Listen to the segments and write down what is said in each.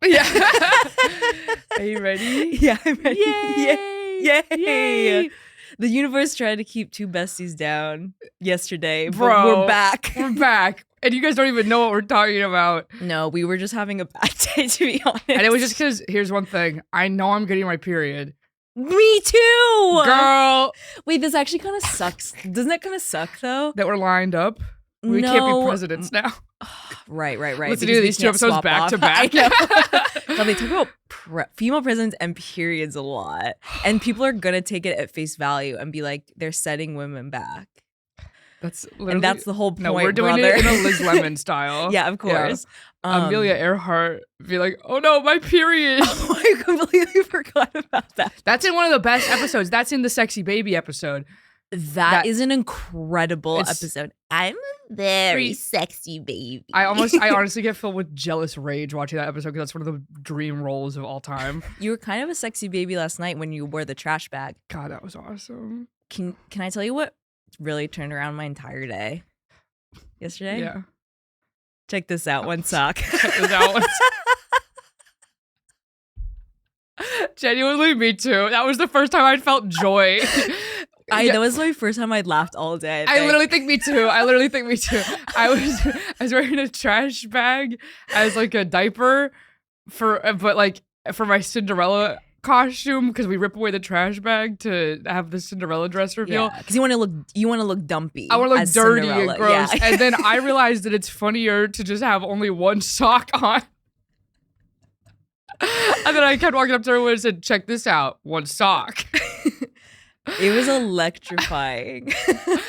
Yeah. Are you ready? Yeah, I'm ready. Yay! Yay! The universe tried to keep two besties down yesterday, Bro, but we're back. We're back. And you guys don't even know what we're talking about. No, we were just having a bad day, to be honest. And it was just because, here's one thing. I know I'm getting my period. Me too! Girl! Wait, this actually kind of sucks. Doesn't that kind of suck, though? That we're lined up. We can't be presidents now. Right. Let's do these two episodes back to back. So they talk about female presidents and periods a lot. And people are going to take it at face value and be like, they're setting women back. That's literally, and that's the whole point. No, we're doing brother. it in a Liz Lemon style. Yeah, of course. Yeah. Amelia Earhart be like, oh no, my period. Oh, I completely forgot about that. That's in one of the best episodes. That's in the Sexy Baby episode. That is an incredible episode. I'm a very sexy baby. I honestly get filled with jealous rage watching that episode because that's one of the dream roles of all time. You were kind of a sexy baby last night when you wore the trash bag. God, that was awesome. Can I tell you what really turned around my entire day yesterday? Yeah. Check this out, one sock. Check this out, one sock. Genuinely, me too. That was the first time I felt joy. That was my first time I'd laughed all day. I literally think me too. I was wearing a trash bag as like a diaper for my Cinderella costume because we rip away the trash bag to have the Cinderella dress reveal. Yeah, because you want to look dumpy. I want to look dirty Cinderella. and gross. Yeah. And then I realized that it's funnier to just have only one sock on. And then I kept walking up to everyone and said, "Check this out, one sock." It was electrifying.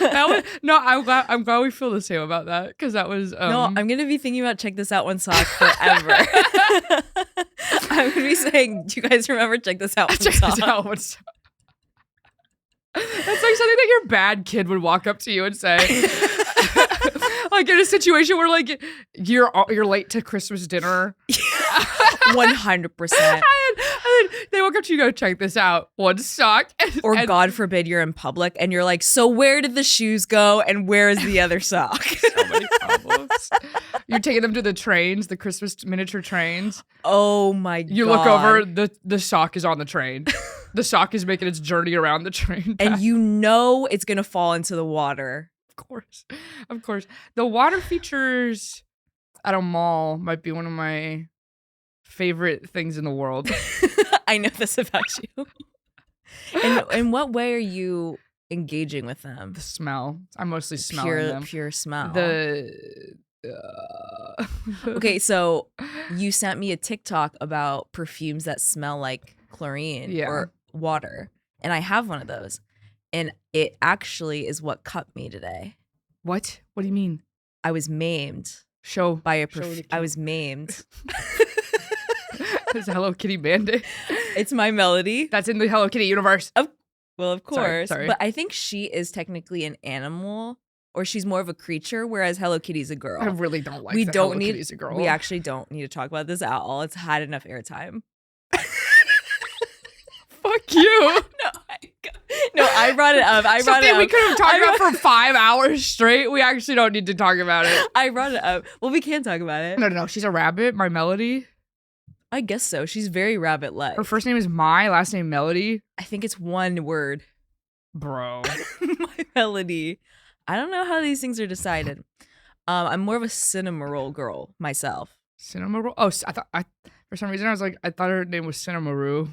I'm glad we feel the same about that because that was. No, I'm gonna be thinking about check this out one sock forever. I'm gonna be saying, do you guys remember check this out one check sock? This out one sock. That's like something that your bad kid would walk up to you and say. Like in a situation where like you're late to Christmas dinner. 100%. And they walk up to you and go, check this out, one sock. Or God forbid you're in public and you're like, so where did the shoes go and where is the other sock? So many problems. You're taking them to the trains, the Christmas miniature trains. Oh my God. You look over, the sock is on the train. The sock is making its journey around the train. And you know it's going to fall into the water. Of course. The water features at a mall might be one of my favorite things in the world. I know this about you. And in what way are you engaging with them? The smell. I'm mostly smelling them. Pure smell. Okay, so you sent me a TikTok about perfumes that smell like chlorine or water. And I have one of those. And it actually is what cut me today. What? What do you mean? I was maimed. By a I was maimed. It's a Hello Kitty bandit. It's my melody. That's in the Hello Kitty universe. Well, of course. Sorry. But I think she is technically an animal, or she's more of a creature, whereas Hello Kitty's a girl. I really don't like Hello Kitty's a girl. We actually don't need to talk about this at all. It's had enough airtime. Fuck you. No, I brought it up. Something we could have talked about for 5 hours straight. We actually don't need to talk about it. I brought it up. Well, we can talk about it. No. She's a rabbit. My Melody. I guess so. She's very rabbit-like. Her first name is Mai, last name Melody. I think it's one word. Bro. My Melody. I don't know how these things are decided. I'm more of a cinema roll girl myself. Cinema roll? Oh, for some reason I thought her name was Cinnamoroo.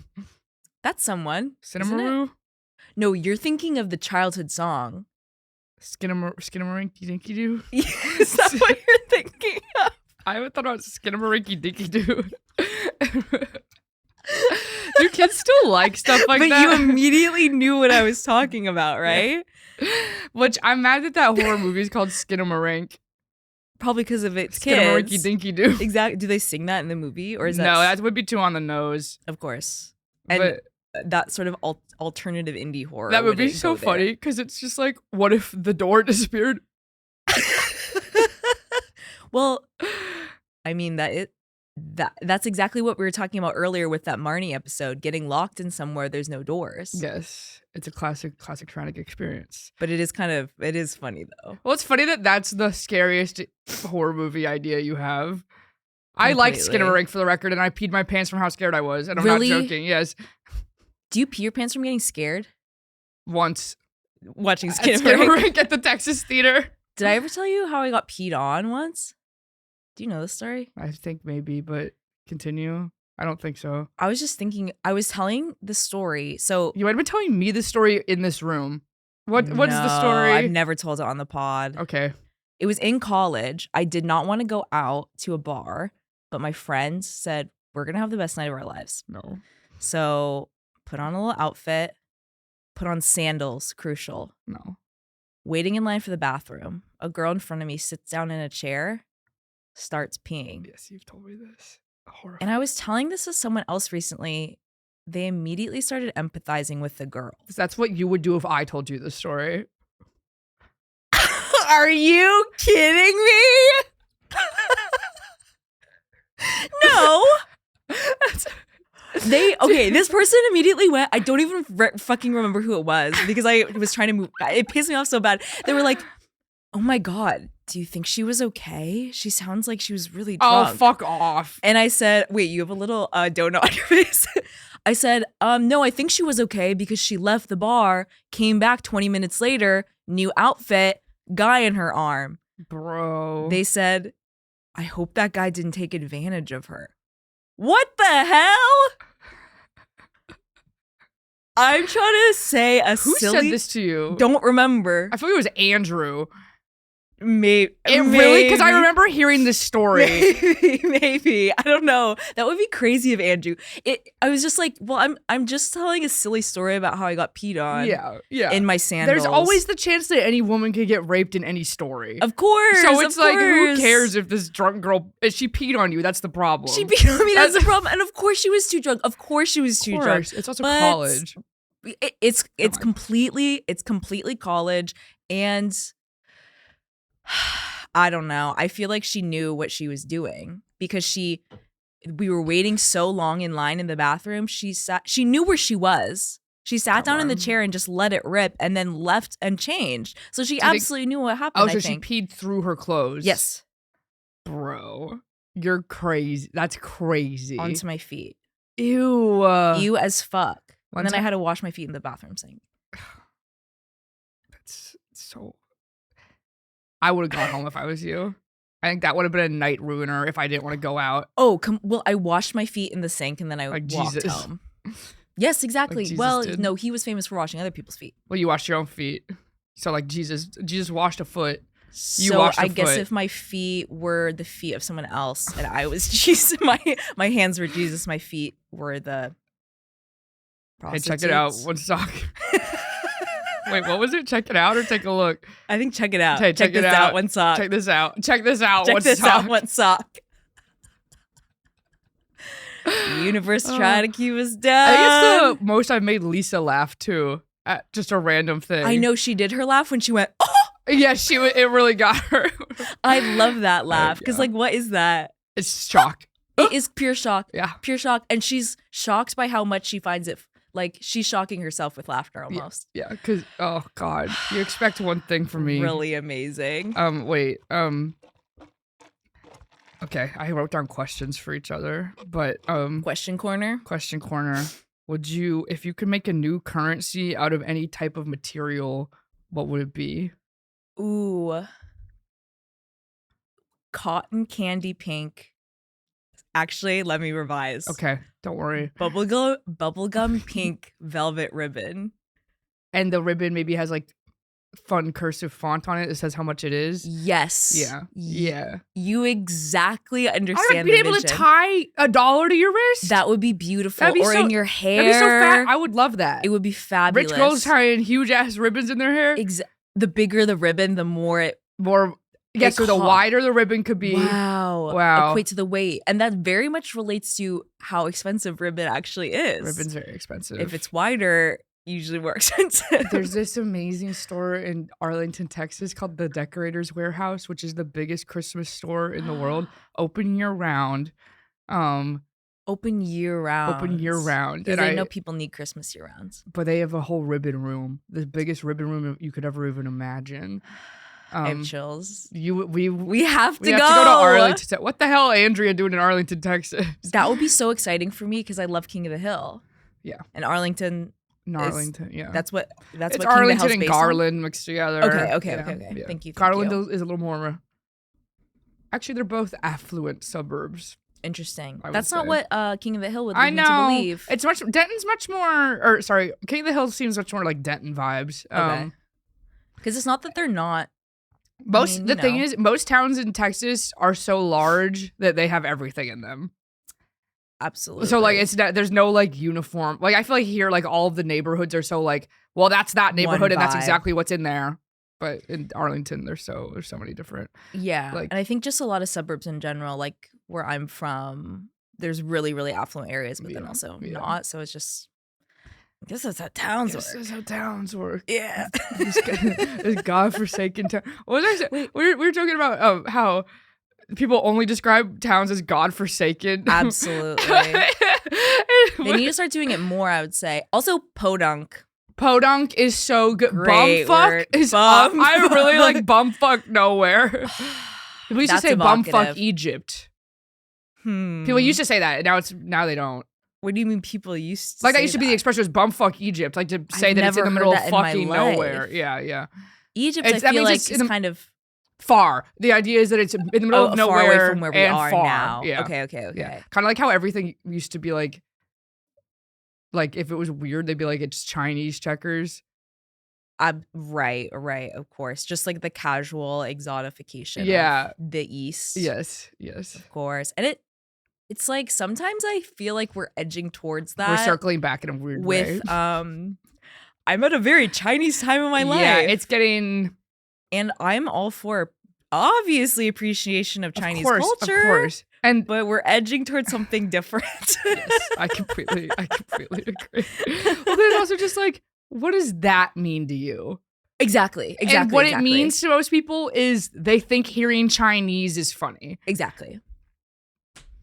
That's someone. Cinnamoroo? No, you're thinking of the childhood song. Skinnamarink Dinky Doo? Is that what you're thinking of? I haven't thought about Skinnamarink Dinky Doo. Do kids still like stuff like that? But you immediately knew what I was talking about, right? Which I'm mad that horror movie is called Skinamarink. Probably because of its kids. Skinnamarink Dinky Doo. Exactly. Do they sing that in the movie, or is that? No, that would be too on the nose. Of course. And that sort of alternative indie horror. That would be so funny because it's just like, what if the door disappeared? Well, I mean that's exactly what we were talking about earlier with that Marnie episode, getting locked in somewhere there's no doors. Yes, it's a classic traumatic experience. But it is funny though. Well, it's funny that that's the scariest horror movie idea you have. I liked Skittering for the record, and I peed my pants from how scared I was, and I'm Really? not joking. Yes. Do you pee your pants from getting scared? Once. Watching Skittering at the Texas Theater. Did I ever tell you how I got peed on once? Do you know this story? I think maybe, but continue. I don't think so. I was just thinking, I was telling the story. So you might have been telling me the story in this room. What's the story? I've never told it on the pod. Okay. It was in college. I did not want to go out to a bar, but my friends said, we're going to have the best night of our lives. No. So put on a little outfit, put on sandals, crucial. No. Waiting in line for the bathroom. A girl in front of me sits down in a chair, starts peeing. Yes, you've told me this. Horrifying. And I was telling this to someone else recently. They immediately started empathizing with the girl. That's what you would do if I told you this story. Are you kidding me? No. This person immediately went, I don't even fucking remember who it was because I was trying to move. It pissed me off so bad. They were like, oh my God, do you think she was okay? She sounds like she was really drunk. Oh, fuck off. And I said, wait, you have a little donut on your face. I said, no, I think she was okay because she left the bar, came back 20 minutes later, new outfit, guy in her arm. Bro. They said, I hope that guy didn't take advantage of her. What the hell? I'm trying to say Who said this to you? Don't remember. I feel like it was Andrew. Maybe. Really? Because I remember hearing this story. Maybe. I don't know. That would be crazy if Andrew. I was just like, well, I'm just telling a silly story about how I got peed on. Yeah. In my sandals. There's always the chance that any woman could get raped in any story. Of course. So it's like, who cares if this drunk girl, if she peed on you? That's the problem. She peed on me. That's the problem. And of course she was too drunk. Of course she was too drunk. It's also college. It's completely college, and I don't know. I feel like she knew what she was doing because we were waiting so long in line in the bathroom. She knew where she was. She sat down in the chair and just let it rip and then left and changed. So she absolutely knew what happened. Oh, so she peed through her clothes. Yes. Bro, you're crazy. That's crazy. Onto my feet. Ew. Ew as fuck. And then I had to wash my feet in the bathroom sink. That's so... I would have gone home if I was you. I think that would have been a night ruiner if I didn't want to go out. Oh, well, I washed my feet in the sink and then I walked home. Yes, exactly. Like well, did. No, he was famous for washing other people's feet. Well, you washed your own feet. So like Jesus washed a foot. You washed a foot. Guess if my feet were the feet of someone else and I was Jesus, my hands were Jesus, my feet were the prostitutes. Hey, check it out. One sock. Wait, what was it? Check it out or take a look? I think check it out. Hey, check this out. One sock. Check this out. Check this out. Check this out. One sock. The universe trying to keep us down. I think it's the most I've made Lisa laugh too. At just a random thing. I know she did her laugh when she went, oh! Yeah, it really got her. I love that laugh because like, what is that? It's shock. It is pure shock. Yeah. Pure shock. And she's shocked by how much she finds it. Like, she's shocking herself with laughter almost. Yeah, because, oh, God. You expect one thing from me. Really amazing. Wait. Okay, I wrote down questions for each other, but, Question corner? Question corner. If you could make a new currency out of any type of material, what would it be? Ooh. Cotton candy pink. Actually, let me revise. Okay, don't worry. Bubblegum pink velvet ribbon. And the ribbon maybe has like fun cursive font on it that says how much it is. Yes. Yeah. You exactly understand. I would be able to tie $1 to your wrist. That would be beautiful. Or in your hair. That'd be so fat. I would love that. It would be fabulous. Rich girls tying huge ass ribbons in their hair. The bigger the ribbon, the more Yeah, so the wider the ribbon could be. Wow. Equate to the weight. And that very much relates to how expensive ribbon actually is. Ribbon's very expensive. If it's wider, usually more expensive. There's this amazing store in Arlington, Texas called the Decorator's Warehouse, which is the biggest Christmas store in the world. Open year round. Open year round. Open year round. Because I know people need Christmas year rounds. But they have a whole ribbon room. The biggest ribbon room you could ever even imagine. I have chills. We have to go to Arlington. What the hell, Andrea doing in Arlington, Texas? That would be so exciting for me because I love King of the Hill. Yeah, and Arlington. Yeah. That's what it's Arlington and Garland mixed together. Okay. Yeah. Thank you. Garland is a little more. Actually, they're both affluent suburbs. Interesting. That's not what King of the Hill would lead me to believe. It's Denton's much more, or sorry, King of the Hill seems much more like Denton vibes. Okay. Because it's not that they're not. The thing is, most towns in Texas are so large that they have everything in them. Absolutely. So like there's no like uniform. Like I feel like here, like all of the neighborhoods are so like, well, that's that neighborhood and that's exactly what's in there. But in Arlington, there's so many different. Yeah, and I think just a lot of suburbs in general, like where I'm from, there's really, really affluent areas, but then also not. So it's just, I guess that's how towns work. This is how towns work. Yeah. This godforsaken town. What was I saying? We were talking about how people only describe towns as godforsaken. Absolutely. They need to start doing it more, I would say. Also, podunk. Podunk is so good. Great Bumfuck is I really like bumfuck nowhere. People used to say bumfuck Egypt. People used to say that. Now they don't. What do you mean people used to like say that used to be the expression was bumfuck Egypt, like to say that it's in the middle of fucking nowhere. Yeah. Egypt, I feel like it's kind of far. The idea is that it's in the middle of nowhere, far away from where we are far. now. Yeah. Okay. Yeah. Kind of like how everything used to be like if it was weird, they'd be like it's Chinese checkers. Right, of course. Just like the casual exotification of the East. Yes. Of course. And it's like sometimes I feel like we're edging towards that. We're circling back in a weird way. I'm at a very Chinese time in my life. Yeah, it's getting... And I'm all for obviously appreciation of Chinese culture. Of course. But we're edging towards something different. Yes, I completely agree. Well, then also just like, what does that mean to you? Exactly. And what it means to most people is they think hearing Chinese is funny. Exactly.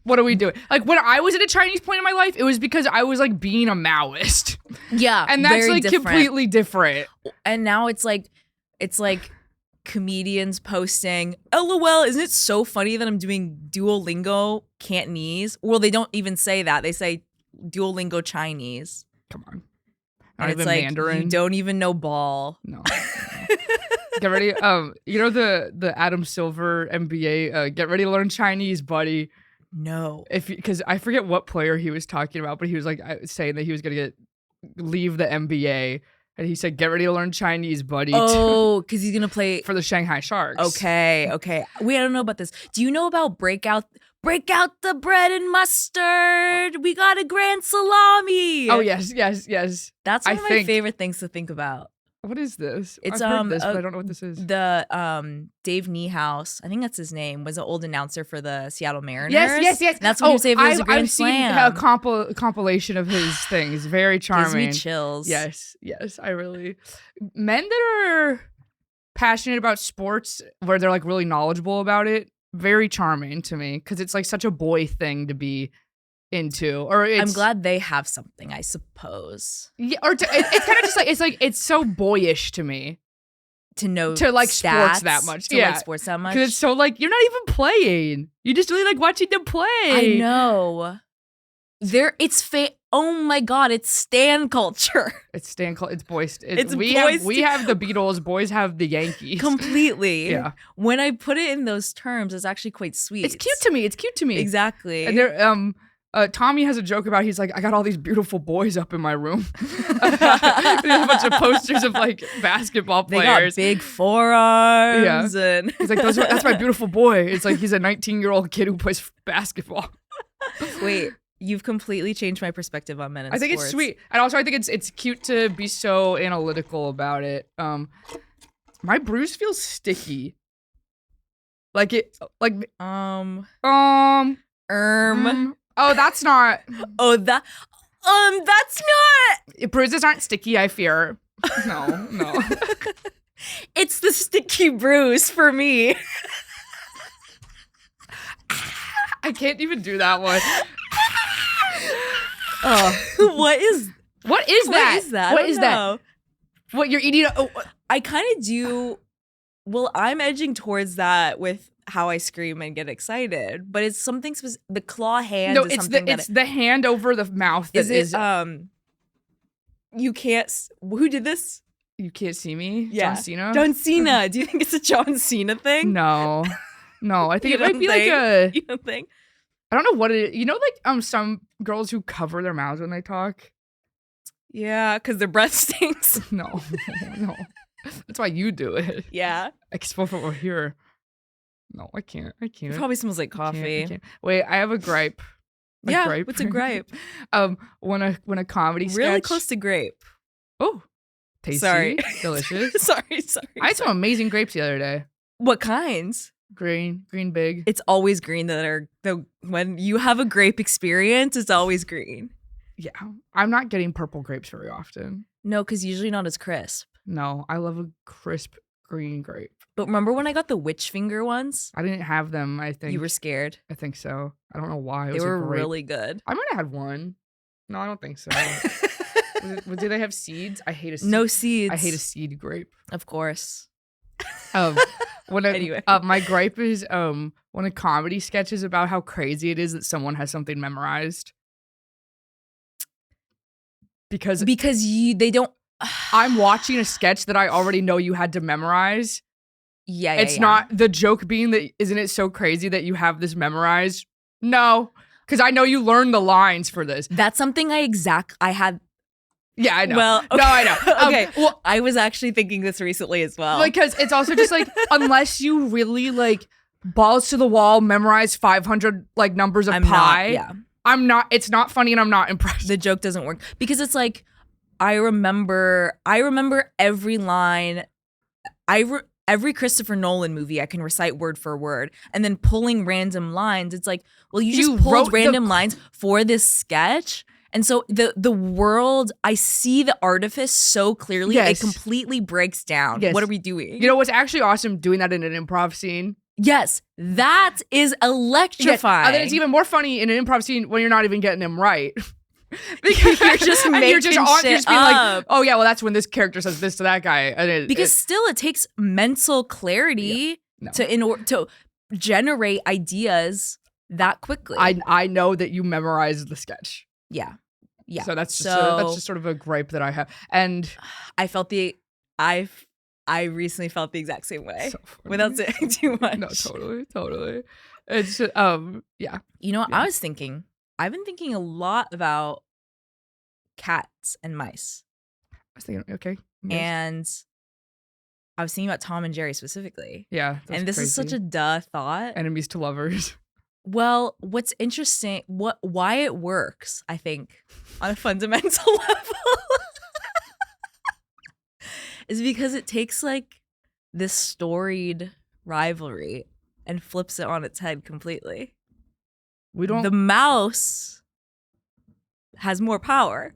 What are we doing? Like when I was at a Chinese point in my life, it was because I was like being a Maoist. Yeah. And that's like completely different. And now it's like comedians posting, LOL, isn't it so funny that I'm doing Duolingo Cantonese? Well, they don't even say that. They say Duolingo Chinese. Come on. And it's like, Mandarin. You don't even know ball. No. Get ready. You know the Adam Silver NBA, get ready to learn Chinese, buddy. No. Because I forget what player he was talking about, but he was like saying that he was going to leave the NBA. And he said, get ready to learn Chinese, buddy. Oh, because he's going to play... For the Shanghai Sharks. Okay. Wait, I don't know about this. Do you know about break out the bread and mustard? We got a grand salami. Oh, yes. That's one of my favorite things to think about. What is this? It's I've heard this, but I don't know what this is. The Dave Niehaus, I think that's his name, was an old announcer for the Seattle Mariners. Yes. And that's what he was saying. It was a grand slam. I've seen a compilation of his things. Very charming. Gives me chills. Yes. I really men that are passionate about sports, where they're like really knowledgeable about it. Very charming to me because it's like such a boy thing to be into, or I'm glad they have something, I suppose. Yeah, or it's kind of just like it's so boyish to me to know to like stats, sports that much. Like sports that much because it's so like you're not even playing. You just really like watching them play. I know. Oh my god, it's stan culture. It's stan culture. It's boys. We have the Beatles. Boys have the Yankees. Completely. Yeah. When I put it in those terms, it's actually quite sweet. It's cute to me. Exactly. And there, Tommy has a joke about he's like, I got all these beautiful boys up in my room. There's a bunch of posters of like basketball players. They got big forearms. Yeah. And he's like, that's my beautiful boy. It's like he's a 19-year-old kid who plays basketball. Wait, you've completely changed my perspective on men in sports. I think it's sweet. And also I think it's cute to be so analytical about it. My bruise feels sticky. Like it like Oh, that's not. Oh, that's not. Bruises aren't sticky, I fear. No. It's the sticky bruise for me. I can't even do that one. What is that? What is that? What you're eating? I kind of do Well, I'm edging towards that with how I scream and get excited, but it's something the claw hand No, is it's something it's the hand over the mouth that is you can't who did this? You Can't See Me? Yeah. John Cena? John Cena. Do you think it's a John Cena thing? No. I think You it might don't be think? like a You don't think? I don't know what it is. You know, like some girls who cover their mouths when they talk? Yeah, because their breath stinks. No. That's why you do it. Yeah. I can smell from over here. No, I can't. It probably smells like I coffee. can't. Wait, I have a gripe. Yeah, what's a gripe? When a comedy sketch. Really close to grape. Oh, tasty. Sorry. Delicious. sorry. I had some amazing grapes the other day. What kinds? Green big. It's always green when you have a grape experience, it's always green. Yeah. I'm not getting purple grapes very often. No, because usually not as crisp. No, I love a crisp green grape. But remember when I got the witch finger ones? I didn't have them, I think. You were scared. I think so. I don't know why. They were really good. I might have had one. No, I don't think so. Do they have seeds? I hate a seed. No seeds. I hate a seed grape. Of course. Anyway. My gripe is when a comedy sketch is about how crazy it is that someone has something memorized. Because they don't. I'm watching a sketch that I already know you had to memorize. Yeah, it's not the joke being that isn't it so crazy that you have this memorized? No, because I know you learned the lines for this. That's something I had. Yeah, I know. Well, okay. No, I know. Okay, well, I was actually thinking this recently as well. Because it's also just like, unless you really like balls to the wall, memorize 500 like numbers of pi. I'm not. It's not funny, and I'm not impressed. The joke doesn't work because it's like I remember every line. Every Christopher Nolan movie I can recite word for word, and then pulling random lines. It's like, well, you just pulled random lines for this sketch. And so the world, I see the artifice so clearly, it completely breaks down. Yes. What are we doing? You know what's actually awesome doing that in an improv scene? Yes, that is electrifying. And then it's even more funny in an improv scene when you're not even getting them right. Because you're just making shit being like, oh yeah, well that's when this character says this to that guy. And because still it takes mental clarity to generate ideas that quickly. I know that you memorized the sketch. Yeah. So that's just sort of a gripe that I have, and I recently felt the exact same way without saying too much. No, totally. It's yeah. You know, I've been thinking a lot about cats and mice. I was thinking, okay, and I was thinking about Tom and Jerry specifically. Yeah, and this is such a duh thought. Enemies to lovers. Well, what's interesting, why it works, I think, on a fundamental level, is because it takes like this storied rivalry and flips it on its head completely. The mouse has more power.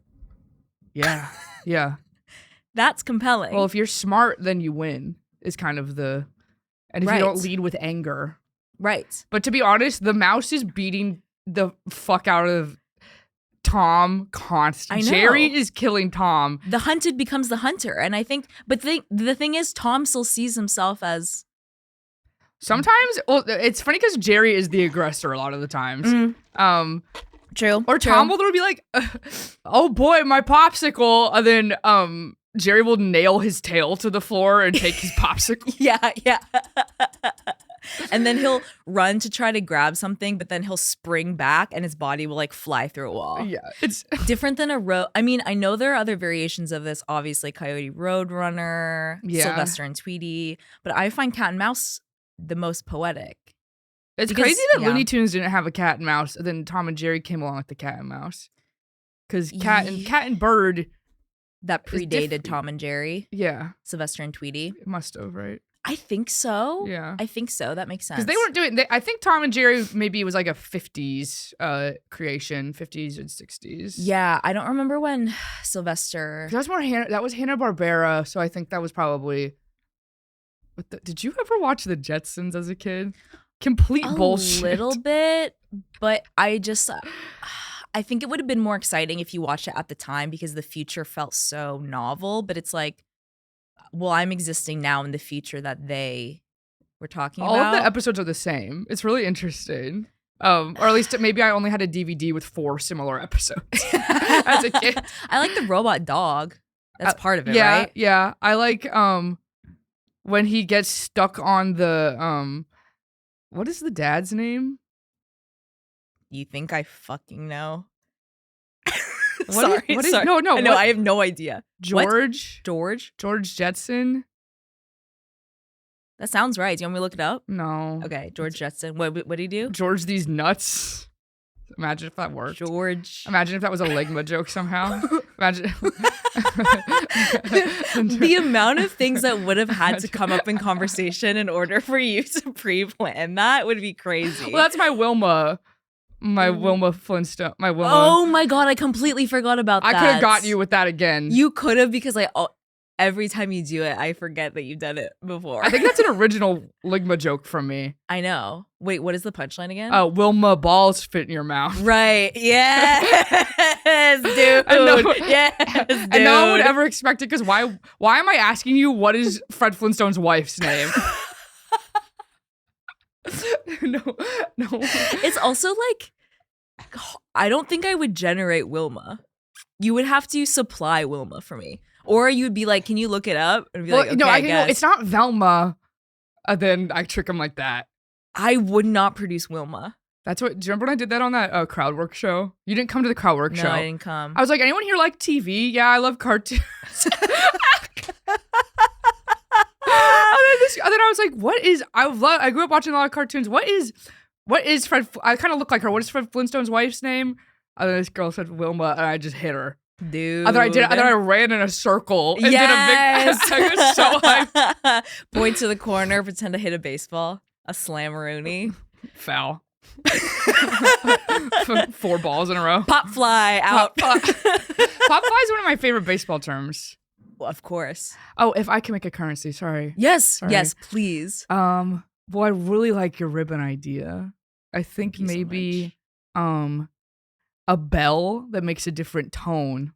Yeah. That's compelling. Well, if you're smart, then you win, is kind of and if you don't lead with anger. Right. But to be honest, the mouse is beating the fuck out of Tom constantly. Jerry is killing Tom. The hunted becomes the hunter. And I think, but the thing is, Tom still sees himself as... Sometimes, well, it's funny because Jerry is the aggressor a lot of the times. True. Or Tom will be like, oh boy, my popsicle. And then Jerry will nail his tail to the floor and take his popsicle. Yeah. And then he'll run to try to grab something, but then he'll spring back and his body will like fly through a wall. Yeah. It's different than I mean, I know there are other variations of this, obviously Coyote Roadrunner, Sylvester and Tweety, but I find cat and mouse the most poetic. It's crazy that Looney Tunes didn't have a cat and mouse, and then Tom and Jerry came along with the cat and mouse. Because cat and bird... That predated Tom and Jerry. Yeah. Sylvester and Tweety. It must have, right? I think so. Yeah. I think so. That makes sense. Because they weren't doing... I think Tom and Jerry maybe it was like a 50s creation, 50s and 60s. Yeah. I don't remember when Sylvester... That was Hanna-Barbera, so I think that was probably... Did you ever watch The Jetsons as a kid? Complete bullshit. A little bit, but I think it would have been more exciting if you watched it at the time because the future felt so novel, but it's like I'm existing now in the future that they were talking All about. of the episodes are the same. It's really interesting. Or at least maybe I only had a DVD with 4 similar episodes as a kid. I like the robot dog. That's part of it, yeah, right? Yeah. I like when he gets stuck on the what is the dad's name? You think I fucking know? Sorry. No, I have no idea. George Jetson? That sounds right. Do you want me to look it up? No. Okay, George Jetson. What did he do? George these nuts. Imagine if that worked. George. Imagine if that was a Ligma joke somehow. Imagine. The amount of things that would have had to come up in conversation in order for you to pre-plan that would be crazy. Well, that's my Wilma. My Wilma Flintstone. My Wilma. Oh my God, I completely forgot about that. I could have got you with that again. You could have, because every time you do it, I forget that you've done it before. I think that's an original Ligma joke from me. I know. Wait, what is the punchline again? Oh, Wilma balls fit in your mouth. Right. Yes, dude. Yes, dude. And no one would ever expect it, because why am I asking you what is Fred Flintstone's wife's name? No. It's also like, I don't think I would generate Wilma. You would have to supply Wilma for me. Or you'd be like, can you look it up? And be like, okay, I guess. It's not Velma. Then I trick him like that. I would not produce Wilma. Do you remember when I did that on that crowd work show? You didn't come to the crowd work show. No, I didn't come. I was like, anyone here like TV? Yeah, I love cartoons. And then I was like, I grew up watching a lot of cartoons. What is Fred? I kind of look like her. What is Fred Flintstone's wife's name? And then this girl said Wilma, and I just hit her. Dude. And then I ran in a circle and did a big. I was so hyped. Point to the corner, pretend to hit a baseball, a slammeroonie, foul. 4 balls in a row. Pop fly out. Pop fly is one of my favorite baseball terms. Well, of course. Oh, if I can make a currency, sorry. Yes, please. Well, I really like your ribbon idea. I think maybe a bell that makes a different tone.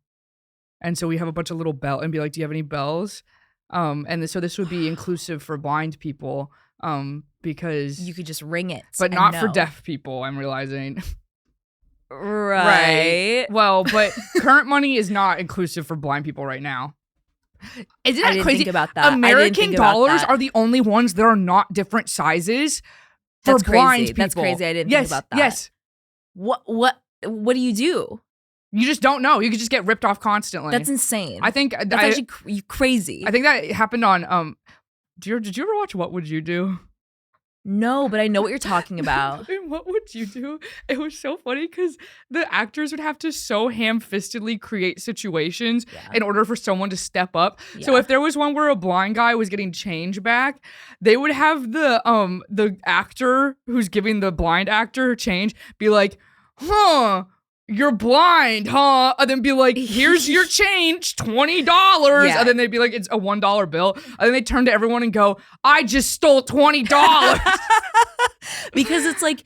And so we have a bunch of little bell and be like, do you have any bells? So this would be inclusive for blind people, because you could just ring it. But not for deaf people, I'm realizing. Right. Well, but current money is not inclusive for blind people right now. Isn't that I didn't crazy? Think about that. American dollars are the only ones that are not different sizes for That's blind crazy. people. That's crazy. I didn't think about that. Yes. What do you do? You just don't know. You could just get ripped off constantly. That's insane. I think that's actually crazy. I think that happened on did you ever watch What Would You Do? No, but I know what you're talking about. And What Would You Do? It was so funny because the actors would have to so ham-fistedly create situations in order for someone to step up. Yeah. So if there was one where a blind guy was getting change back, they would have the actor who's giving the blind actor change be like, you're blind, huh? And then be like, here's your change, $20. Yeah. And then they'd be like, it's a $1 bill. And then they turn to everyone and go, I just stole $20. Because it's like,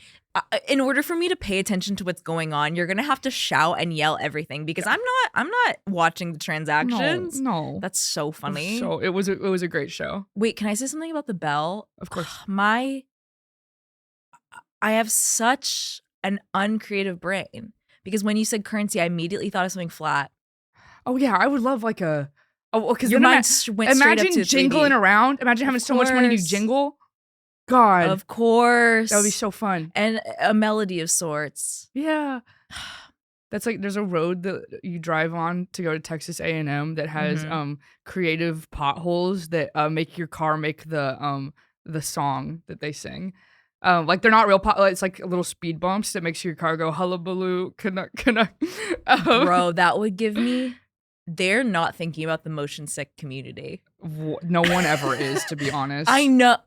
in order for me to pay attention to what's going on, you're gonna have to shout and yell everything, because I'm not watching the transactions. No. That's so funny. So it was a great show. Wait, can I say something about the bell? Of course. I have such an uncreative brain. Because when you said currency, I immediately thought of something flat. Oh yeah, I would love like because your mind went straight up to 3D. Jingling around. Imagine having so much money to jingle. God, of course, that would be so fun. And a melody of sorts. Yeah, that's like there's a road that you drive on to go to Texas A&M that has creative potholes that make your car make the song that they sing. Like they're not real it's like little speed bumps that makes your car go hullabaloo, kana. Bro, that would give me. They're not thinking about the motion sick community. No one ever is, to be honest. I know,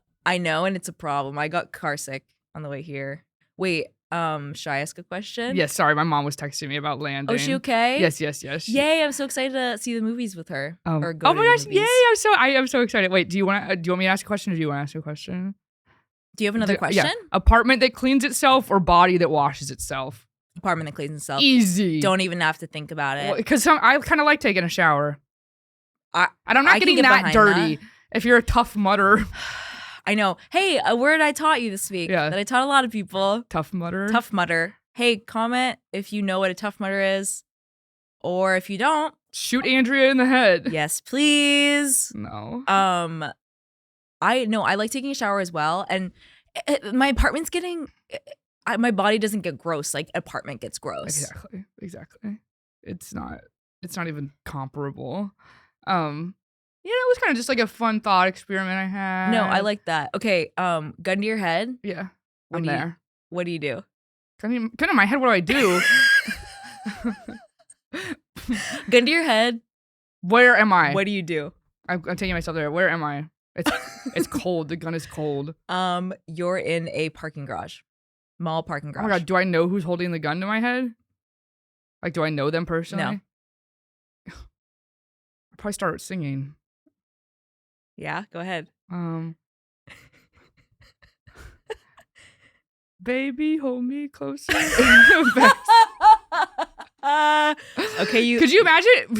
and it's a problem. I got car sick on the way here. Wait, should I ask a question? Yes, sorry, my mom was texting me about landing. Oh, she okay? Yes. Yay! I'm so excited to see the movies with her. Or go oh to my gosh! movies. Yay! I'm so excited. Wait, do you want me to ask a question, or do you want to ask a question? Do you have another question? Yeah. Apartment that cleans itself or body that washes itself? Apartment that cleans itself. Easy. Don't even have to think about it. Because I kind of like taking a shower. And I'm not getting that dirty. If you're a Tough Mudder. I know. Hey, a word I taught you this week that I taught a lot of people. Tough Mudder. Tough Mudder. Hey, comment if you know what a Tough Mudder is. Or if you don't. Shoot Andrea in the head. Yes, please. No. I like taking a shower as well. And my apartment's getting... my body doesn't get gross like apartment gets gross. Exactly. It's not even comparable. Yeah, it was kind of just like a fun thought experiment I had. No, I like that. Okay, gun to your head. Yeah, what do you do? Gun to my head, what do I do? Gun to your head. Where am I? What do you do? I'm taking myself there. Where am I? It's cold. The gun is cold. You're in a parking garage. Mall parking garage. Oh my god, do I know who's holding the gun to my head? Like, do I know them personally? No. I'll probably start singing. Yeah, go ahead. Baby, hold me closer. Okay, could you imagine?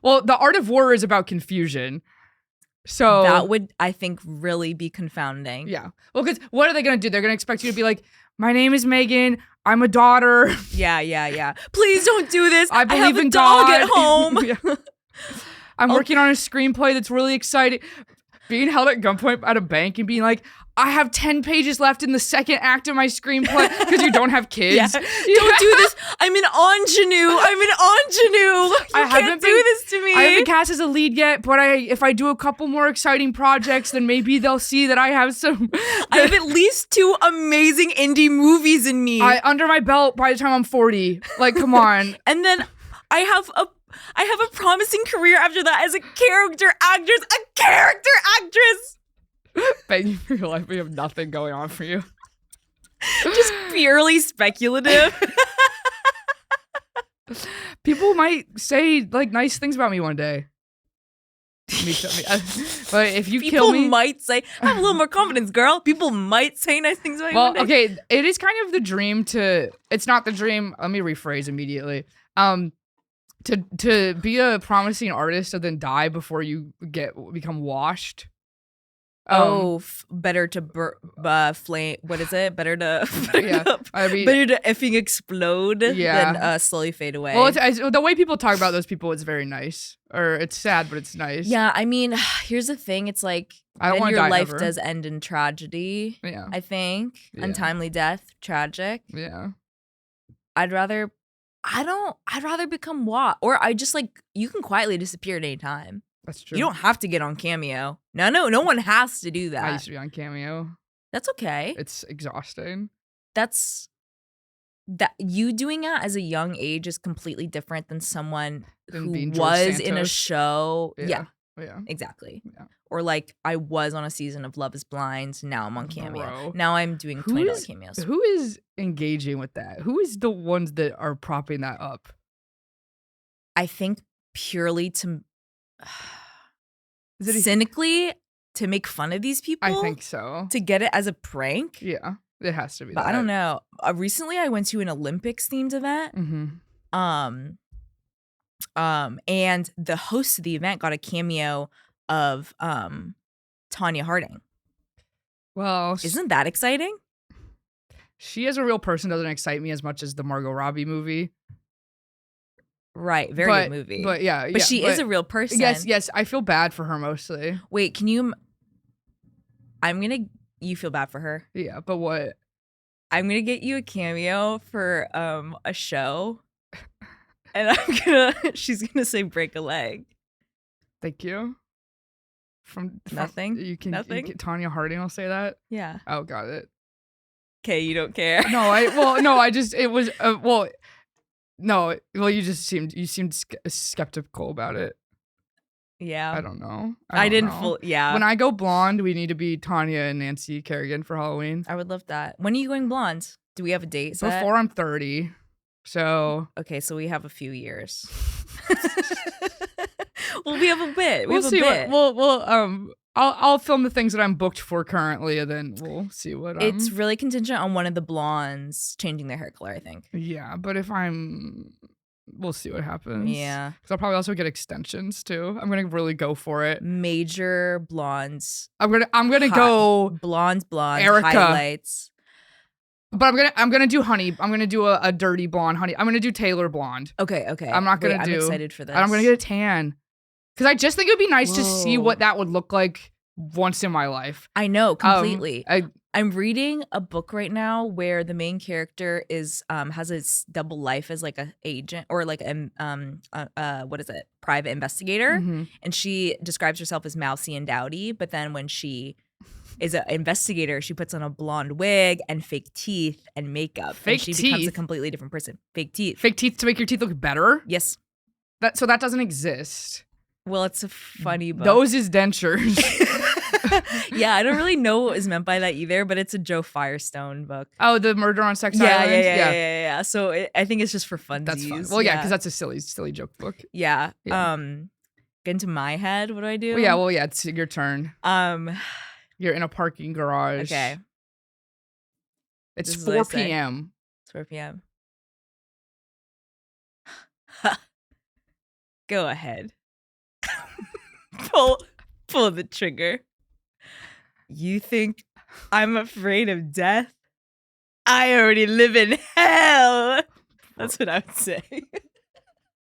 Well, The Art of War is about confusion. So that would, I think, really be confounding. Yeah. Well, because what are they going to do? They're going to expect you to be like, my name is Megan. I'm a daughter. Yeah. Please don't do this. I believe have in a dog God. at home. I'm working on a screenplay that's really exciting. Being held at gunpoint at a bank and being like, I have 10 pages left in the second act of my screenplay because you don't have kids. Yeah. Don't do this. I'm an ingenue. You can't do this to me. I haven't cast as a lead yet, but if I do a couple more exciting projects, then maybe they'll see that I have some. I have at least 2 amazing indie movies in me. Under my belt by the time I'm 40. Like, come on. And then I have a promising career after that as a character actress. Begging for your life, we have nothing going on for you. Just purely speculative. People might say like nice things about me one day. But if you kill me, people might say, have a little more confidence, girl. People might say nice things about you one day. Okay, it is kind of the dream to. It's not the dream. Let me rephrase immediately. To be a promising artist and then die before you become washed. Better to flame. What is it? Better to effing explode than slowly fade away. Well, the way people talk about those people, it's very nice, or it's sad, but it's nice. Yeah, I mean, here's the thing. It's like I don't want your life ever. does end in tragedy. Yeah, I think untimely death, tragic. Yeah, I'd rather become or I just like you can quietly disappear at any time. That's true. You don't have to get on Cameo. No one has to do that. I used to be on Cameo. That's okay. It's exhausting. That you doing it as a young age is completely different than someone who was in a show. Yeah, exactly. Yeah. Or like I was on a season of Love is Blind. Now I'm on Cameo. Bro. Now I'm doing $20 cameos. Who is engaging with that? Who is the ones that are propping that up? I think purely to cynically to make fun of these people. I think so. To get it as a prank. Yeah, it has to be. But I don't know. Recently, I went to an Olympics themed event. Mm-hmm. And the host of the event got a cameo of Tanya Harding. Well, isn't that exciting? She as a real person doesn't excite me as much as the Margot Robbie movie. Right, very good movie. But yeah, but she is a real person. Yes, I feel bad for her mostly. Wait, you feel bad for her? Yeah, but what? I'm gonna get you a cameo for a show, and she's gonna say break a leg. Thank you. From nothing. Nothing. Tanya Harding will say that. Yeah. Oh, got it. Okay, you don't care. No, you seemed skeptical about it. Yeah. I don't know. I didn't know. When I go blonde, we need to be Tanya and Nancy Kerrigan for Halloween. I would love that. When are you going blonde? Do we have a date set? Before I'm 30. So. Okay, so we have a few years. Well, we have a bit. We'll see. I'll film the things that I'm booked for currently, and then we'll see what. It's really contingent on one of the blondes changing their hair color, I think. Yeah, but if I'm we'll see what happens. Yeah. Because I'll probably also get extensions too. I'm gonna really go for it. Major blondes. I'm gonna go blonde Erica. highlights. But I'm gonna do honey. I'm gonna do a dirty blonde honey. I'm gonna do Taylor blonde. Okay. I'm not gonna do. I'm excited for this. I'm gonna get a tan. Because I just think it would be nice to see what that would look like once in my life. I know completely. I'm reading a book right now where the main character is has a double life as like a agent or like what is it, private investigator, and she describes herself as mousy and dowdy. But then when she is an investigator, she puts on a blonde wig and fake teeth and makeup, and she becomes a completely different person. Fake teeth to make your teeth look better. Yes, so that doesn't exist. Well, it's a funny book. Those is dentures. Yeah, I don't really know what is meant by that either, but it's a Joe Firestone book. Oh, the Murder on Sex Island? Yeah. So I think it's just for funsies. That's fun. Well, yeah, because that's a silly joke book. Yeah. Get into my head. What do I do? Well, yeah, it's your turn. You're in a parking garage. Okay. It's 4 p.m. It's 4 p.m. Go ahead. Pull the trigger. You think I'm afraid of death? I already live in hell. That's what I would say.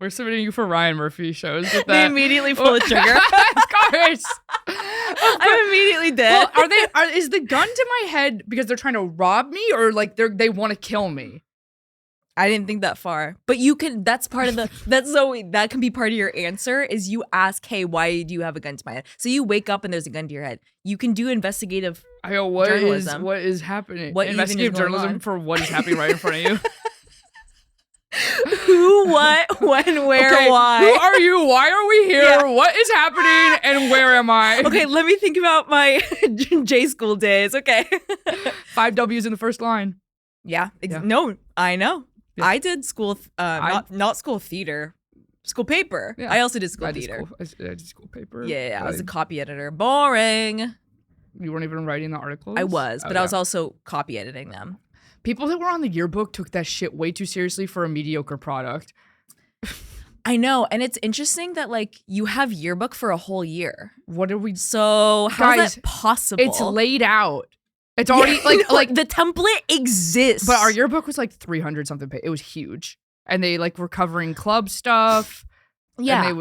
We're submitting you for Ryan Murphy shows. With that. They immediately pull the trigger. Of course. I'm immediately dead. Well, is the gun to my head because they're trying to rob me, or like they want to kill me? I didn't think that far, but you can. That's part of the. That can be part of your answer. Is you ask, hey, why do you have a gun to my head? So you wake up and there's a gun to your head. You can do investigative. I go, journalism. What is happening? What investigative journalism for what is happening right in front of you? Who, what, when, where, why? Who are you? Why are we here? Yeah. What is happening? And where am I? Okay, let me think about my J school days. Okay. 5 W's in the first line. Yeah. No, I know. Yeah. I did school, not school theater, school paper. Yeah. I also did school theater. I did school paper. Yeah. I was a copy editor. Boring. You weren't even writing the articles? I was, but I was also copy editing them. People that were on the yearbook took that shit way too seriously for a mediocre product. I know, and it's interesting that like you have yearbook for a whole year. What are we? So how is that possible? It's laid out. It's already like the template exists. But our yearbook was like 300 something pages. It was huge, and they like were covering club stuff. Yeah,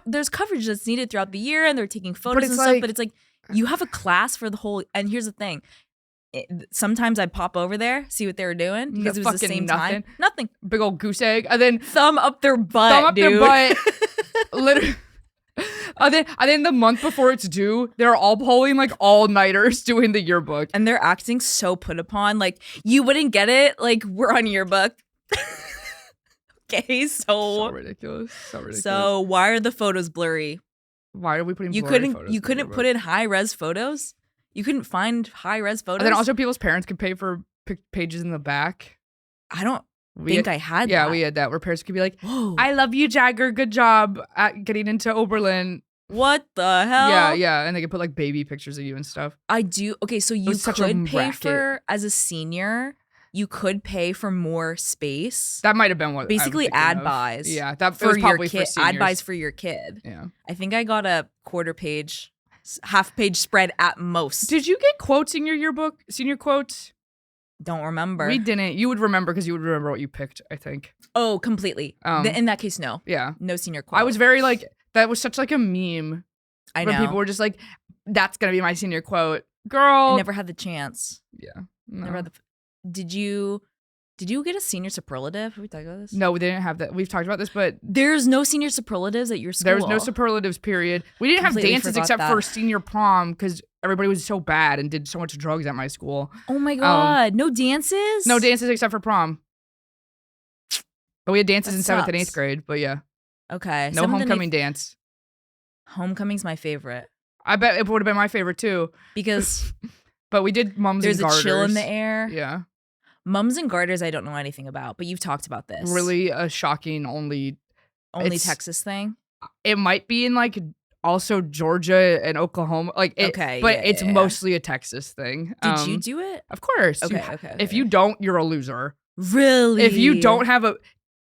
there's coverage that's needed throughout the year, and they're taking photos and stuff. But it's like you have a class for the whole. And here's the thing. Sometimes I'd pop over there, see what they were doing because it was the same time. Nothing. Big old goose egg, and then thumb up their butt, Literally. And then the month before it's due, they're all pulling like all-nighters doing the yearbook, and they're acting so put upon. Like you wouldn't get it. Like we're on yearbook. Okay, so ridiculous. So why are the photos blurry? Why are we putting? You couldn't put in high-res photos. You couldn't find high-res photos? And then also people's parents could pay for pages in the back. I don't think I had that. Yeah, we had that where parents could be like, whoa. I love you, Jagger. Good job at getting into Oberlin. What the hell? Yeah. And they could put like baby pictures of you and stuff. I do. Okay, so you could pay for, as a senior, you could pay for more space. That might have been what basically ad buys. Yeah, that was probably for seniors. Ad buys for your kid. Yeah. I think I got a half-page spread at most. Did you get quotes in your yearbook? Senior quotes? Don't remember. We didn't. You would remember because you would remember what you picked, I think. Oh, completely. In that case, no. Yeah. No senior quote. I was very like, that was such like a meme. I know. When people were just like, that's going to be my senior quote. Girl. I never had the chance. Yeah. No. Never had Did you get a senior superlative? Have we talked about this? No, we didn't have that. We've talked about this, but there's no senior superlatives at your school. There was no superlatives, period. We didn't have dances except for senior prom because everybody was so bad and did so much drugs at my school. Oh my God. No dances? No dances except for prom. But we had dances in 7th and 8th grade, but yeah. Okay. No homecoming dance. Homecoming's my favorite. I bet it would have been my favorite too. Because but we did mums and garters. There's a chill in the air. Yeah. Mums and garters I don't know anything about, but you've talked about this. Really a shocking only Texas thing? It might be in like also Georgia and Oklahoma. Like it's mostly a Texas thing. Did you do it? Of course. Okay. If you don't, you're a loser. Really? If you don't have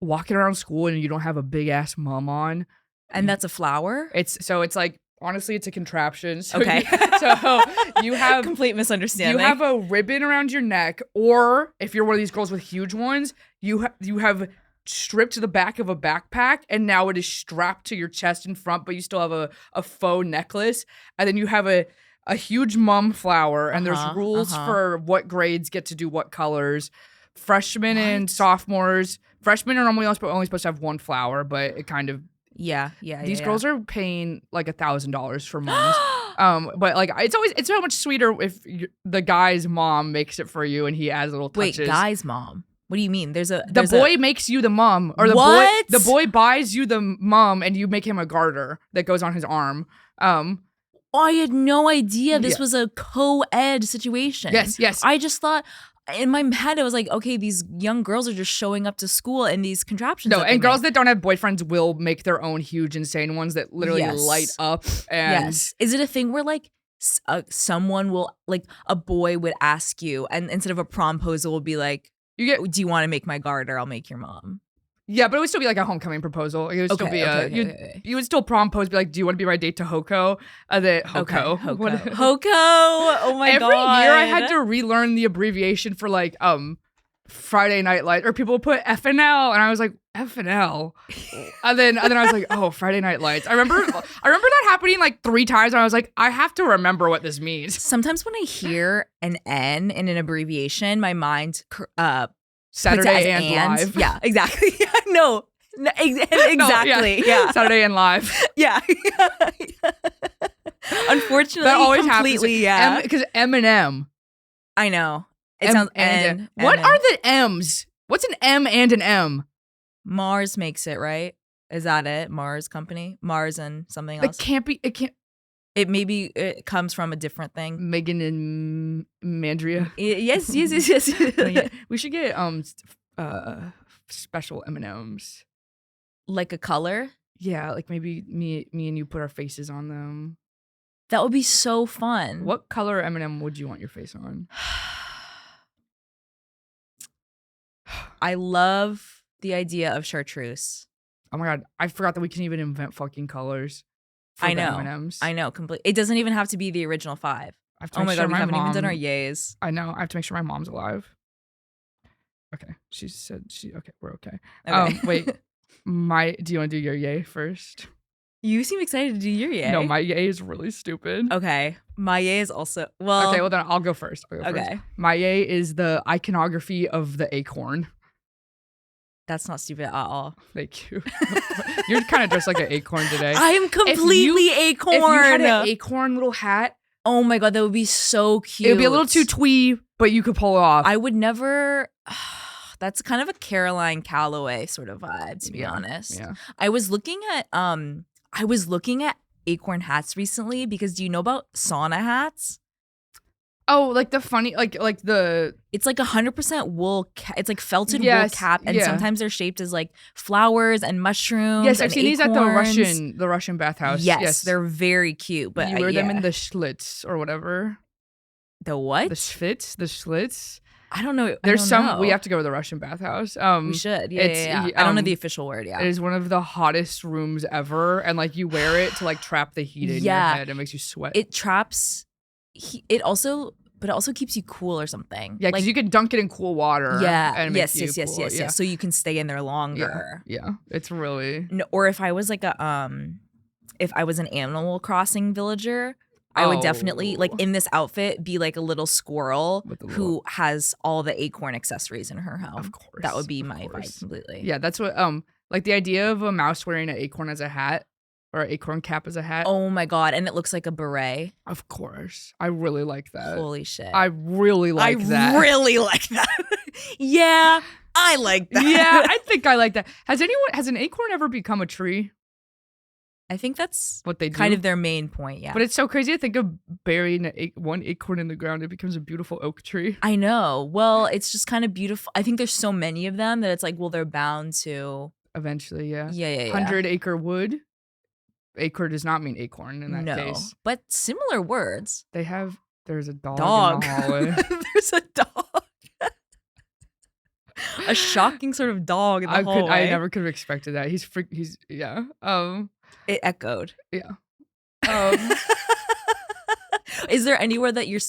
walking around school and you don't have a big ass mum on. And that's a flower? It's like, honestly, it's a contraption. So okay. You have complete misunderstanding. You have a ribbon around your neck, or if you're one of these girls with huge ones, you have stripped the back of a backpack, and now it is strapped to your chest in front, but you still have a faux necklace, and then you have a huge mum flower, and there's rules for what grades get to do what colors. Freshmen and sophomores. Freshmen are normally only supposed to have one flower, but it kind of these girls are paying like $1,000 for mums. But like it's so much sweeter if the guy's mom makes it for you and he adds little touches. Wait, guy's mom? What do you mean? The boy makes you the mum, or the boy buys you the mum, and you make him a garter that goes on his arm. I had no idea this was a co-ed situation. Yes. I just thought. In my head, I was like, okay, these young girls are just showing up to school in these contraptions. No, and girls that don't have boyfriends will make their own huge, insane ones that literally light up. And is it a thing where like someone will, like a boy would ask you, and instead of a promposal, will be like, do you want to make my garter? I'll make your mom. Yeah, but it would still be like a homecoming proposal. It would still be you would still prom-pose, be like, do you want to be my date to Hoko? Hoko. Hoko. Oh my God. Every year I had to relearn the abbreviation for like Friday Night Lights, or people would put FNL, and I was like, FNL? and then I was like, oh, Friday Night Lights. I remember that happening like 3 times, and I was like, I have to remember what this means. Sometimes when I hear an N in an abbreviation, my mind Saturday and live. Yeah, exactly. Yeah, no, exactly. Yeah. Saturday and live. Yeah. Unfortunately, that always completely, happens. Because M&M. I know. It sounds N. What are the M's? What's an M and an M? Mars makes it, right? Is that it? Mars company? Mars and something else? It can't. It comes from a different thing. Megan and Mandria. Yes. Yeah. We should get special M&Ms. Like a color? Yeah, like maybe me and you put our faces on them. That would be so fun. What color M&M would you want your face on? I love the idea of chartreuse. Oh my God, I forgot that we can even invent fucking colors. I know. M&Ms. I know. It doesn't even have to be the original 5. Oh my God, we haven't even done our yays. I know. I have to make sure my mom's alive. Okay. She said okay, we're okay. Wait. Do you want to do your yay first? You seem excited to do your yay. No, my yay is really stupid. Okay. My yay is also, well. Okay, well then I'll go first. Okay. My yay is the iconography of the acorn. That's not stupid at all. Thank you. You're kind of dressed like an acorn today. I am completely acorn. If you had an acorn little hat. Oh my God, that would be so cute. It would be a little too twee, but you could pull it off. I would never. That's kind of a Caroline Calloway sort of vibe, to be honest. Yeah. I was looking at acorn hats recently because do you know about sauna hats? Oh, like the funny, like the. It's like 100% wool. It's like felted wool cap, and sometimes they're shaped as like flowers and mushrooms. Yes, I've seen these at the Russian bathhouse. Yes, they're very cute. But you wear them in the schlitz or whatever. The what? The schlitz. I don't know. There's we have to go to the Russian bathhouse. We should. Yeah. I don't know the official word. Yeah. It is one of the hottest rooms ever, and like you wear it to like trap the heat in your head. It makes you sweat. It traps. It also keeps you cool or something. Yeah, because you can dunk it in cool water. Yeah. And yes. So you can stay in there longer. Yeah. It's really. No, or if I was like if I was an Animal Crossing villager, I would definitely, like in this outfit, be like a little squirrel who has all the acorn accessories in her home. Of course. That would be my vibe completely. Yeah, that's what, like the idea of a mouse wearing an acorn as a hat or an acorn cap as a hat. Oh my God. And it looks like a beret. Of course. I really like that. Holy shit. I really like that. I really like that. Yeah, I like that. Yeah, I think I like that. Has an acorn ever become a tree? I think that's what they do. Kind of their main point, yeah. But it's so crazy to think of burying one acorn in the ground. It becomes a beautiful oak tree. I know. Well, it's just kind of beautiful. I think there's so many of them that it's like, well, they're bound to. Eventually, yeah. Yeah. 100-acre wood. Acre does not mean acorn in that case. But similar words. There's a dog. In the hallway. There's a dog. A shocking sort of dog in the hallway. I never could have expected that. He's yeah. It echoed. Yeah. Is there anywhere that you're,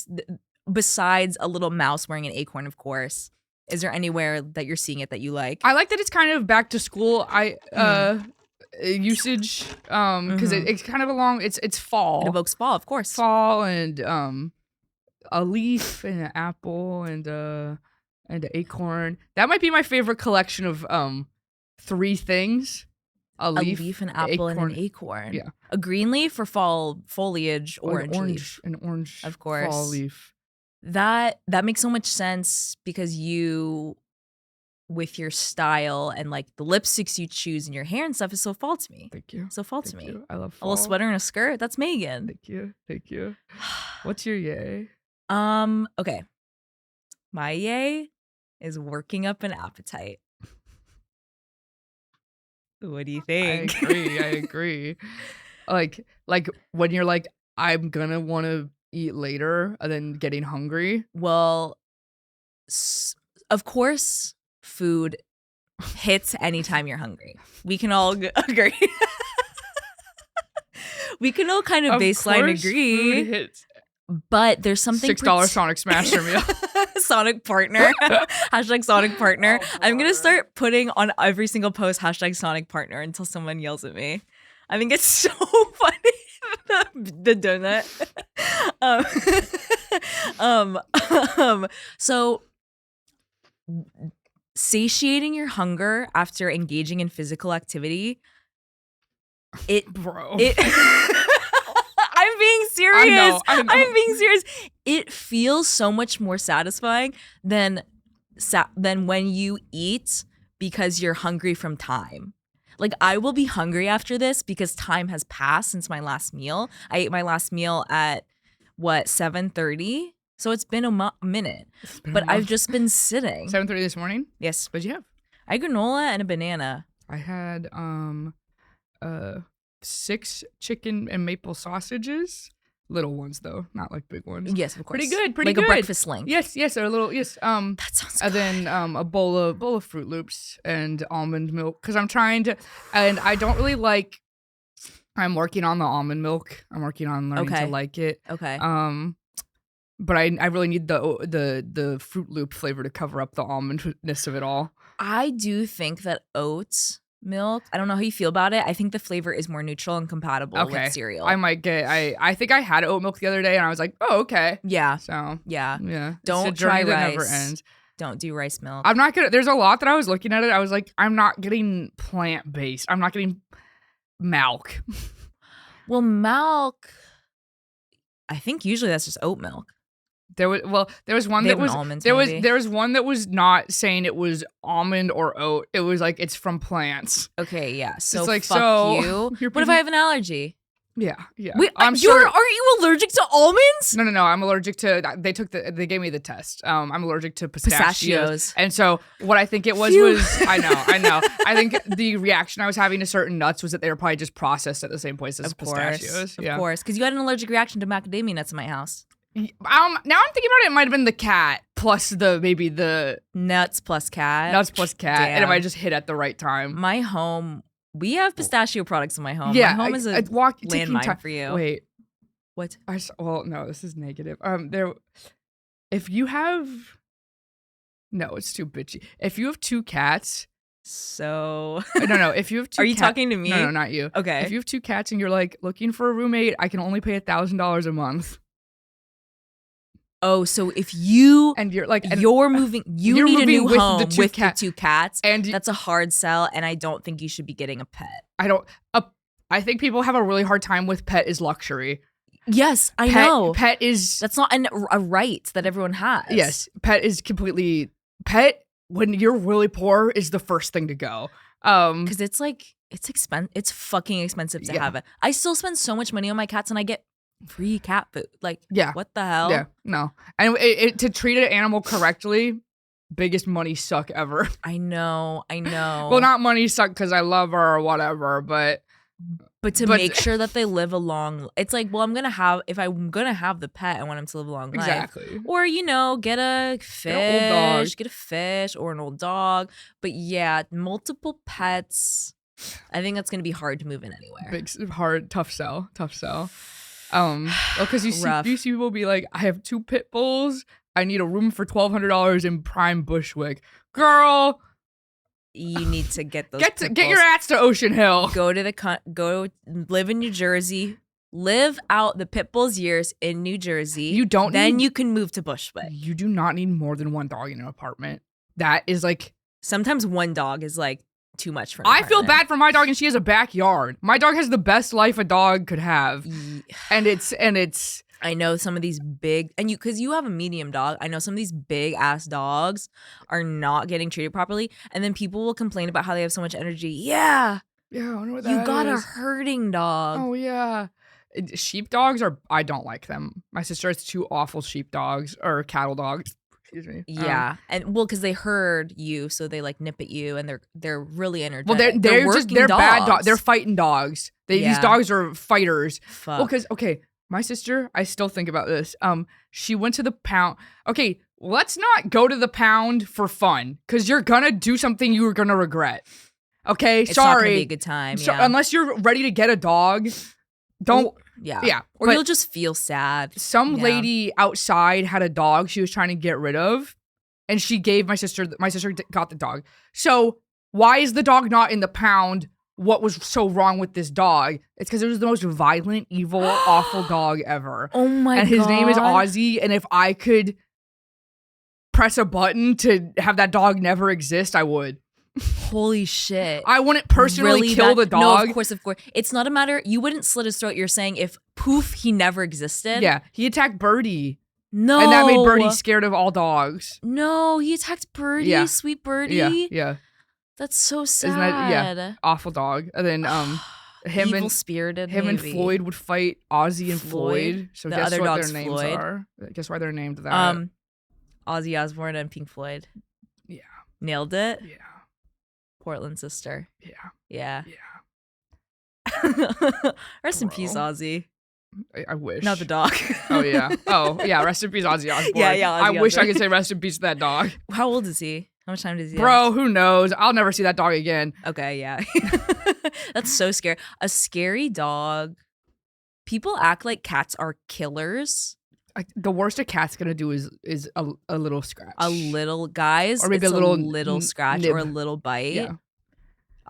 besides a little mouse wearing an acorn, of course, is there anywhere that you're seeing it that you like? I like that it's kind of back to school. Usage, because it's kind of it's fall. It evokes fall, of course. Fall and a leaf and an apple and an acorn. That might be my favorite collection of 3 things. A leaf, an apple, and an acorn. Yeah. A green leaf for fall foliage, orange leaf. An orange, of course. Fall leaf. That makes so much sense because you, with your style and like the lipsticks you choose and your hair and stuff, is so fall to me. Thank you. So fall to me. You. I love fall. A little sweater and a skirt. That's Megan. Thank you. What's your yay? Okay. My yay is working up an appetite. What do you think? I agree. Like when you're like, I'm gonna want to eat later, and then getting hungry. Well, of course, food hits anytime you're hungry. We can all agree. We can all kind of baseline agree. Food hits. But there's something $6 Sonic Smasher meal. Sonic partner. Hashtag Sonic partner. Oh, I'm going to start putting on every single post hashtag Sonic partner until someone yells at me. I think it's so funny. the donut. So satiating your hunger after engaging in physical activity, Bro. I'm being serious. I know. I'm being serious. It feels so much more satisfying than when you eat because you're hungry from time. Like, I will be hungry after this because time has passed since my last meal. I ate my last meal at 7:30? So it's been a minute. But I've just been sitting. 7:30 this morning? Yes. What'd you have? I had granola and a banana. I had 6 chicken and maple sausages. Little ones though, not like big ones. Yes, of course. Pretty good. Like a breakfast link. Yes, they're a little. Yes. That sounds good. And then a bowl of Fruit Loops and almond milk because I'm trying to, and I don't really like. I'm working on the almond milk. I'm working on learning to like it. Okay. But I really need the Fruit Loop flavor to cover up the almondness of it all. I do think that oat milk, I don't know how you feel about it. I think the flavor is more neutral and compatible with cereal. I might get. I think I had oat milk the other day, and I was like, oh, okay. Yeah. So yeah. Don't Don't try rice. Never ends. Don't do rice milk. I'm not gonna. There's a lot that I was looking at it. I was like, I'm not getting plant based. I'm not getting milk. Well, milk. I think usually that's just oat milk. There was one that was almonds, there maybe. was one that was not saying it was almond or oat. It was like it's from plants. Okay, yeah. So it's like, fuck you. What if I have an allergy? Yeah. Wait, aren't you allergic to almonds? No. I'm allergic to. They gave me the test. I'm allergic to pistachios. And so what I think it was I know. I think the reaction I was having to certain nuts was that they were probably just processed at the same place as pistachios. Of course, because you had an allergic reaction to macadamia nuts in my house. Now I'm thinking about it might have been the cat plus the nuts plus cat. Damn. And it might just hit at the right time. My home, we have pistachio products in my home. Yeah, my home is a landmine for you. Wait, what? Well, no, this is negative. If you have, no, it's too bitchy. If you have 2 cats. So no. If you have 2, are you talking to me? No, not you. Okay. If you have 2 cats and you're like looking for a roommate, I can only pay $1,000 a month. Oh, so if you and you're like you're moving, you need a new home with the 2 cats, and that's a hard sell. And I don't think you should be getting a pet. I think people have a really hard time with pet is luxury. Yes, I know. That's not a right that everyone has. Yes, pet is completely when you're really poor is the first thing to go. Because it's like it's fucking expensive to have it. I still spend so much money on my cats, and I get free cat food. Like, what the hell? Yeah, no. And to treat an animal correctly, biggest money suck ever. I know. Well, not money suck because I love her or whatever, but But to make sure that they live a long, it's like, well, if I'm gonna have the pet, I want him to live a long life. Exactly. Or, get a fish, get a fish or an old dog. But yeah, multiple pets. I think that's gonna be hard to move in anywhere. Hard, tough sell. Because you see people be like, I have 2 pit bulls. I need a room for $1,200 in prime Bushwick. Girl, you need to get those. Get your ass to Ocean Hill. Go live in New Jersey. Live out the pit bull's years in New Jersey. Then you can move to Bushwick. You do not need more than 1 dog in an apartment. That is like, sometimes 1 dog is like too much for an I feel bad for my dog, and she has a backyard. My dog has the best life a dog could have. And it's I know some of these big, and because you have a medium dog, I know some of these big ass dogs are not getting treated properly, and then people will complain about how they have so much energy. Yeah, I wonder what that you got is. a herding dog. Oh yeah, sheepdogs I don't like them. My sister has 2 awful sheepdogs or cattle dogs. Excuse me. Yeah, and because they herd you, so they like nip at you, and they're really energetic. Well, they're bad dogs. They're fighting dogs. These dogs are fighters. Fuck. Well, because my sister, I still think about this. She went to the pound. Okay, let's not go to the pound for fun, because you're gonna do something you were gonna regret. Okay, it's sorry. Not gonna be a good time. Yeah. Unless you're ready to get a dog, don't. Yeah. Or you'll just feel sad. Some lady outside had a dog she was trying to get rid of, and she gave my sister got the dog. So why is the dog not in the pound? What was so wrong with this dog? It's because it was the most violent, evil, awful dog ever. Oh my God. And his name is Ozzy, and if I could press a button to have that dog never exist, I would. Holy shit. I wouldn't personally kill the dog. No, of course. It's not a matter, you wouldn't slit his throat. You're saying if poof, he never existed. Yeah, he attacked Birdie. No. And that made Birdie scared of all dogs. No, he attacked Birdie, sweet Birdie. Yeah. That's so sad. Isn't that, awful dog. And then evil-spirited, and Floyd would fight Ozzy and Floyd. So the guess other what dog's their names Floyd. are? Guess why they're named that? Ozzy Osbourne and Pink Floyd. Yeah. Nailed it? Yeah. Portland sister. Yeah. Rest in peace, Ozzy. I wish. Not the dog. Oh, yeah. Oh, yeah. Rest in peace, Ozzy Osbourne. Yeah. I wish I could say rest in peace to that dog. How old is he? How much time does he have? Bro, who knows? I'll never see that dog again. Okay, yeah. That's so scary. A scary dog. People act like cats are killers. The worst a cat's gonna do is a little scratch. A little, guys. Or maybe it's a little scratch nib. or a little bite. Yeah.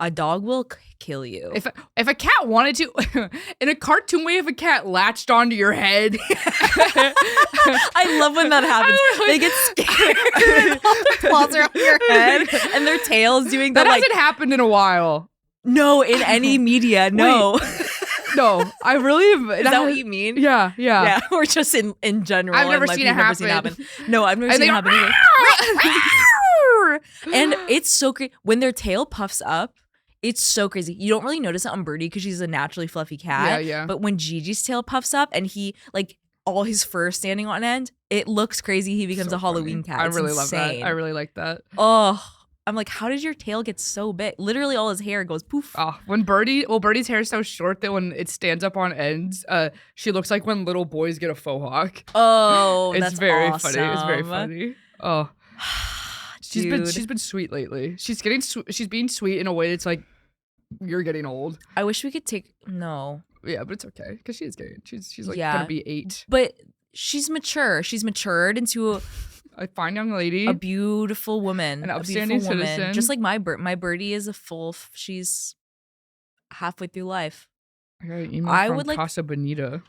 A dog will kill you. If a cat wanted to, in a cartoon way, if a cat latched onto your head. I love when that happens. They get scared. And all their claws are on your head and their tail's doing that. That hasn't happened in a while. No, in any media, no. No, I really have. Is that what you mean? Yeah. Or just in general. I've never seen it happen. No, I've never seen it happen either. And it's so crazy. When their tail puffs up, it's so crazy. You don't really notice it on Birdie because she's a naturally fluffy cat. Yeah. But when Gigi's tail puffs up and he, all his fur standing on end, it looks crazy. He becomes a Halloween cat. I really love that. I really like that. Oh, I'm like, how did your tail get so big? Literally all his hair goes poof. Oh, Birdie's hair is so short that when it stands up on ends, she looks like when little boys get a faux hawk. Oh, it's that's very awesome. funny. It's very funny. Oh, she's been sweet lately. She's being sweet in a way that's like, you're getting old. I wish we could no. Yeah, but it's okay because she is getting. She's like gonna be 8. But she's mature. She's matured into a fine young lady, a beautiful woman, an upstanding citizen. Just like my Birdie is she's halfway through life. I got an email from Casa Bonita,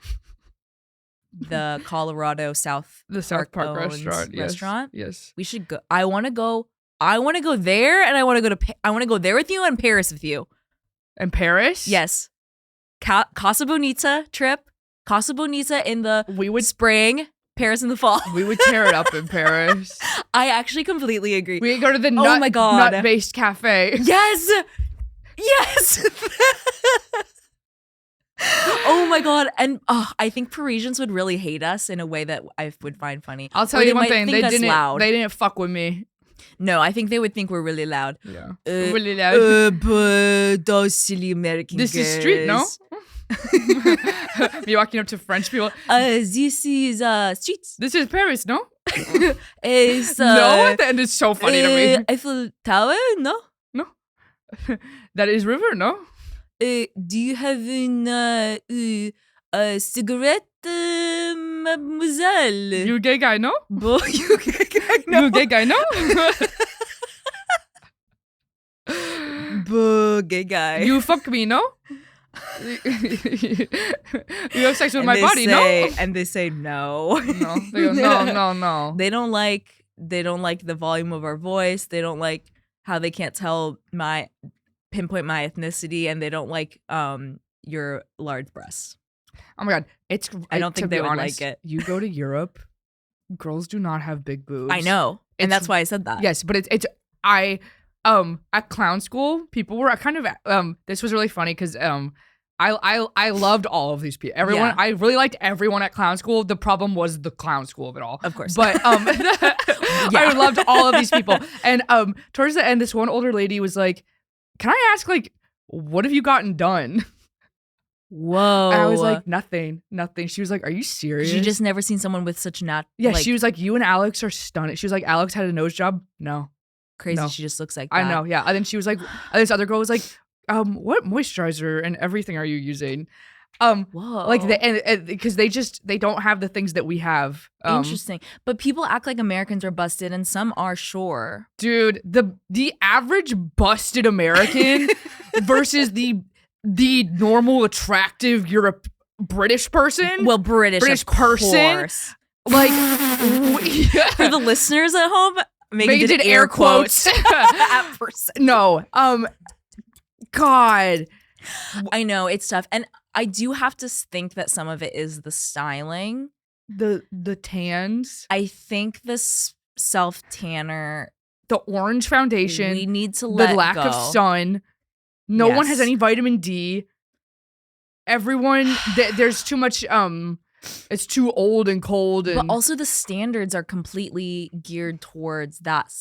the Colorado South Park restaurant. Yes, we should go. I want to go there, and I want to go there with you and Paris with you. And Paris? Yes. Casa Bonita trip. Casa Bonita in the spring. Paris in the fall. We would tear it up in Paris. I actually completely agree. We go to the nut-based cafe. Yes. Oh my God. And I think Parisians would really hate us in a way that I would find funny. I'll tell you one thing. They didn't fuck with me. No, I think they would think we're really loud. Yeah. Really loud. But those silly American This girls. is street, no? Me walking up to French people. This is streets. This is Paris, no? It's no, at the end it's so funny to me. Eiffel Tower, no? No. That is river, no? Do you have a cigarette, mademoiselle? You gay guy, no? You gay guy, no? You gay guy, no? Gay guy. You fuck me, no? You have sex with my body, no? And they say no. No. They go, no. They don't like the volume of our voice. They don't like how they can't pinpoint my ethnicity, and they don't like your large breasts. Oh my god. I don't think they would like it. You go to Europe, girls do not have big boobs. I know. And that's why I said that. Yes, but at clown school, people were kind of this was really funny because I loved all of these people. Everyone, Yeah. I really liked everyone at clown school. The problem was the clown school of it all. Of course. But I loved all of these people. And towards the end, this one older lady was like, "Can I ask, like, what have you gotten done?" Whoa. And I was like, nothing. She was like, "Are you serious?" You just never seen someone with such Yeah, she was like, "You and Alex are stunning." She was like, "Alex had a nose job?" No. crazy. No. She just looks like that. I know, yeah. And then she was like, this other girl was like, what moisturizer and everything are you using? Whoa. Like because they don't have the things that we have. Interesting. But people act like Americans are busted, and some are, sure. Dude, the average busted American versus the normal attractive British person. Well, British person. Course. Like For the listeners at home, Megan did air quotes at person. No. God. I know, it's tough. And I do have to think that some of it is the styling. The tans. I think this self-tanner, the orange foundation. we need to let the lack go. of sun. No one has Yes. any vitamin D. Everyone, there's too much. It's too old and cold. And But also the standards are completely geared towards that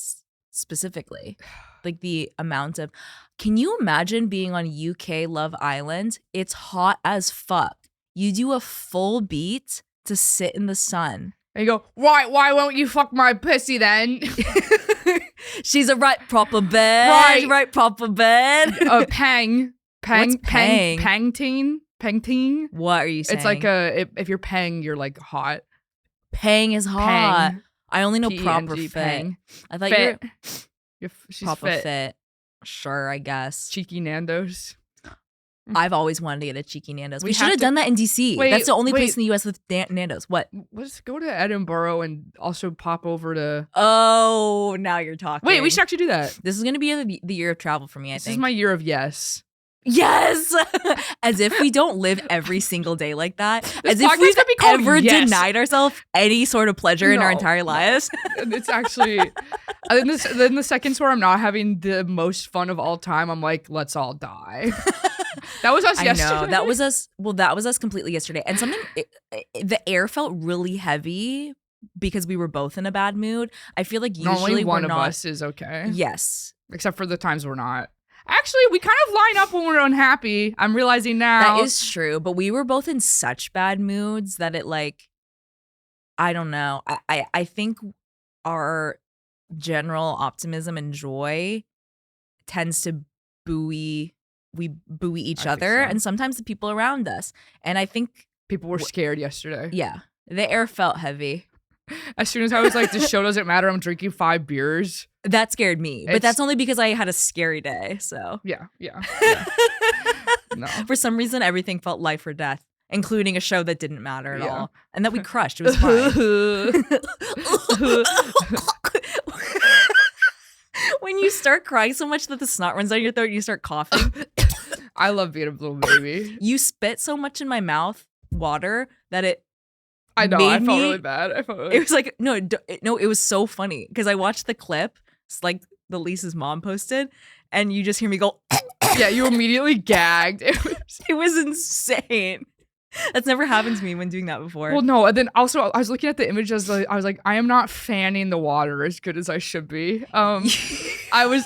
specifically. Like the amount of, can you imagine being on UK Love Island? It's hot as fuck. You do a full beat to sit in the sun. and you go, why won't you fuck my pussy then? She's a right proper bed. Right proper bed. Pang. What's pang? Pangteen. What are you saying? It's like if you're pang, you're like hot. Pang is hot. Pang. I only know proper P-E-N-G, fit. pang. I thought Fit. She's proper fit. fit. Sure, I guess. Cheeky Nando's. I've always wanted to get a cheeky Nando's. We We should have have to- done that in DC. Wait, That's the only place wait. in the US with Nando's. What? Let's go to Edinburgh and also pop over to. Oh, now you're talking. Wait, we should actually do that. This is going to be the year of travel for me, I This think. is my year of yes. Yes! As if we don't live every single day like that. This As if podcast we've could be called ever Yes. denied ourselves any sort of pleasure in our No. entire lives. It's actually. Then the seconds where I'm not having the most fun of all time, I'm like, let's all die. That was us I yesterday. know. That was us. Well, that was us completely yesterday. And the air felt really heavy because we were both in a bad mood. I feel like usually Normally one we're of not. us is okay. Yes. Except for the times we're not. Actually, we kind of line up when we're unhappy. I'm realizing now. That is true. But we were both in such bad moods that it I don't know. I think our general optimism and joy tends to buoy each I think other so. and sometimes the people around us. And I think, People were scared yesterday. yeah, the air felt heavy. As soon as I was like, the show doesn't matter, I'm drinking 5 beers. That scared me. But It's- that's only because I had a scary day. So Yeah. No. for some reason, everything felt life or death, including a show that didn't matter at Yeah. all. And that we crushed. It was fine. When you start crying so much that the snot runs down your throat, you start coughing. I love being a little baby. You spit so much in my mouth, water, that it I know. I made felt me- really bad. it was like no, it was so funny because I watched the clip, it's like the Lisa's mom posted, and you just hear me go. Yeah, you immediately gagged. It was insane. That's never happened to me when doing that before. Well, no, and then also I was looking at the images. I was like, I am not fanning the water as good as I should be. I was.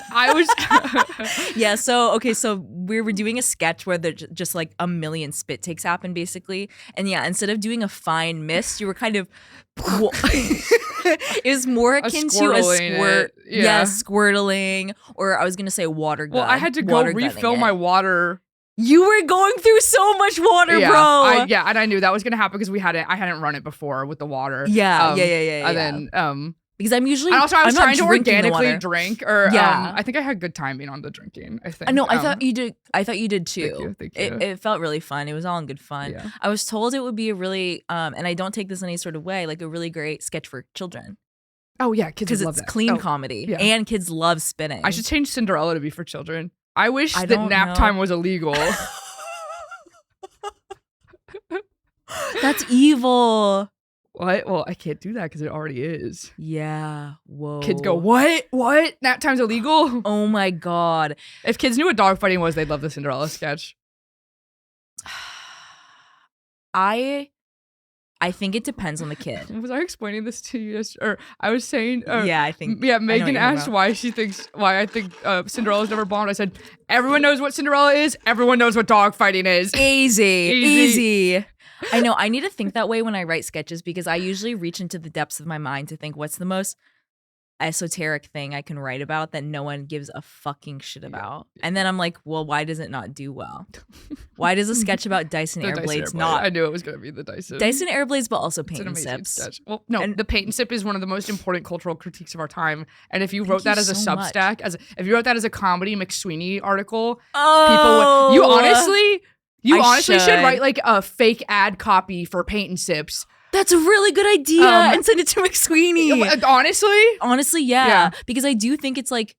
Yeah. So we were doing a sketch where there's just like a million spit takes happen basically, and yeah, instead of doing a fine mist, you were kind of. It was more akin to a squirt. Yeah, squirtling, or I was gonna say water gun. Well, I had to go refill my water. You were going through so much water, yeah, bro. And I knew that was gonna happen because I hadn't run it before with the water. Yeah. And then because I'm usually and also I was trying to organically drink, or I think I had good timing on the drinking. I think. No, I thought you did. I thought you did too. Thank you. It felt really fun. It was all in good fun. Yeah. I was told it would be a really and I don't take this in any sort of way, like a really great sketch for children. Oh yeah, kids would love that. Because it's clean comedy and kids love spinning. I should change Cinderella to be for children. I wish that nap time was illegal. That's evil. What? Well, I can't do that because it already is. Yeah. Whoa. Kids go, what? What? Nap time's illegal? Oh my God. If kids knew what dogfighting was, they'd love the Cinderella sketch. I think it depends on the kid. Was I explaining this to you yesterday? Or I was saying, yeah, I think. Yeah, Megan asked why I think Cinderella's never bombed. I said, everyone knows what Cinderella is. Everyone knows what dogfighting is. Easy. I know. I need to think that way when I write sketches because I usually reach into the depths of my mind to think what's the most esoteric thing I can write about that no one gives a fucking shit about. And then I'm like, well, why does it not do well? Why does a sketch about Dyson Airblades not? I knew it was going to be the Dyson Airblades, but also paint and sips. Sketch. Well, no, the paint and sip is one of the most important cultural critiques of our time. And if you wrote that as a Substack, if you wrote that as a comedy McSweeney article, people would, you honestly should write like a fake ad copy for paint and sips. That's a really good idea and send it to McSweeney. Honestly, yeah. Because I do think it's like,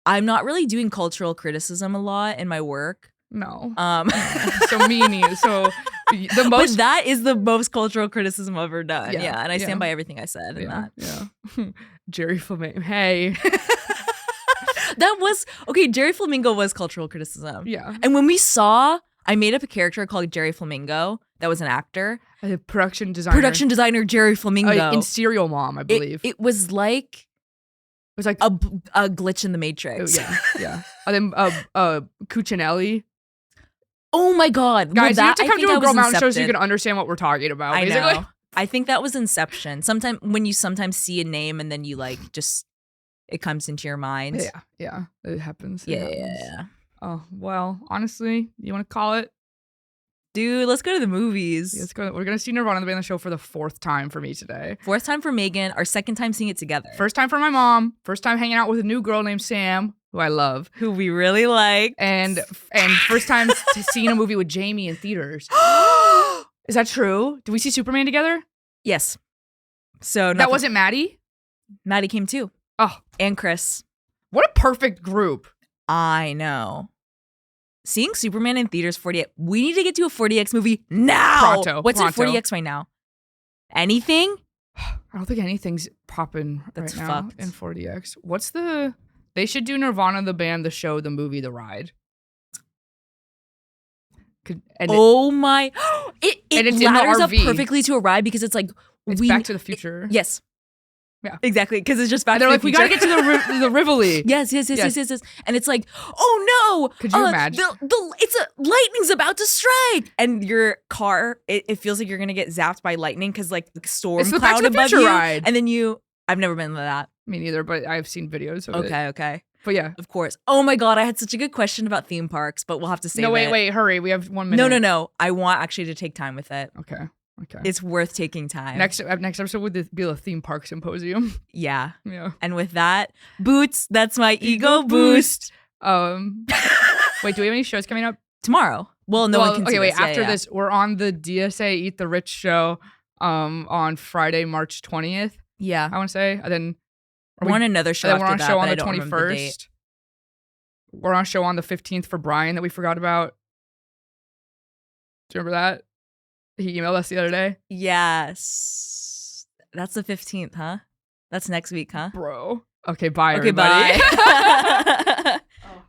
I'm not really doing cultural criticism a lot in my work. No. So meanie. So the most. But that is the most cultural criticism I've ever done. Yeah. And I stand by everything I said in that. Yeah. Jerry Flamingo. Hey. That was, Jerry Flamingo was cultural criticism. Yeah. And when I made up a character called Jerry Flamingo that was an actor. A production designer Jerry Flamingo. In Serial Mom, I believe. It was like a glitch in the Matrix. Oh, yeah. And then Cuccinelli. Oh my God. Guys, you have to come to a Girl Mountain show so you can understand what we're talking about. I know. I think that was Inception. When you sometimes see a name and then you like just, it comes into your mind. Yeah. It happens. Yeah. Oh, well, honestly, you want to call it? Dude, let's go to the movies. Let's go. We're going to see Nirvana the Band show for the 4th time for me today. 4th time for Megan. Our 2nd time seeing it together. 1st time for my mom. 1st time hanging out with a new girl named Sam, who I love. Who we really like. And 1st time seeing a movie with Jamie in theaters. Is that true? Did we see Superman together? Yes. So that wasn't Maddie? Maddie came too. Oh. And Chris. What a perfect group. I know. Seeing Superman in theaters 40X. We need to get to a 40X movie now. What's in 40X right now? Anything? I don't think anything's popping right now in 40X. They should do Nirvana the Band, the show, the movie, the ride. It ladders up perfectly to a ride because it's like it's Back to the Future. Yes. Yeah, exactly. Because it's just Back to the Future. We gotta get to the Rivoli. Yes. And it's like, oh no! Could you imagine? Lightning's about to strike, and your car. It feels like you're gonna get zapped by lightning because like the storm cloud above you. Ride. And then I've never been to that. Me neither, but I've seen videos of it. Okay. But yeah, of course. Oh my God, I had such a good question about theme parks, but we'll have to save it. No, wait, hurry. We have 1 minute. No. I want actually to take time with it. Okay. It's worth taking time. Next episode would be a theme park symposium. Yeah. Yeah. And with that, Boots, that's my ego boost. Wait, do we have any shows coming up? Tomorrow. Well, no one can see this. After this, we're on the DSA Eat the Rich show on Friday, March 20th. Yeah. I want to say. And then we're on another show after that, we're on a show on the 21st. We're on a show on the 15th for Brian that we forgot about. Do you remember that? He emailed us the other day. Yes. That's the 15th, huh? That's next week, huh? Bro. Okay, bye, Okay, everybody. bye.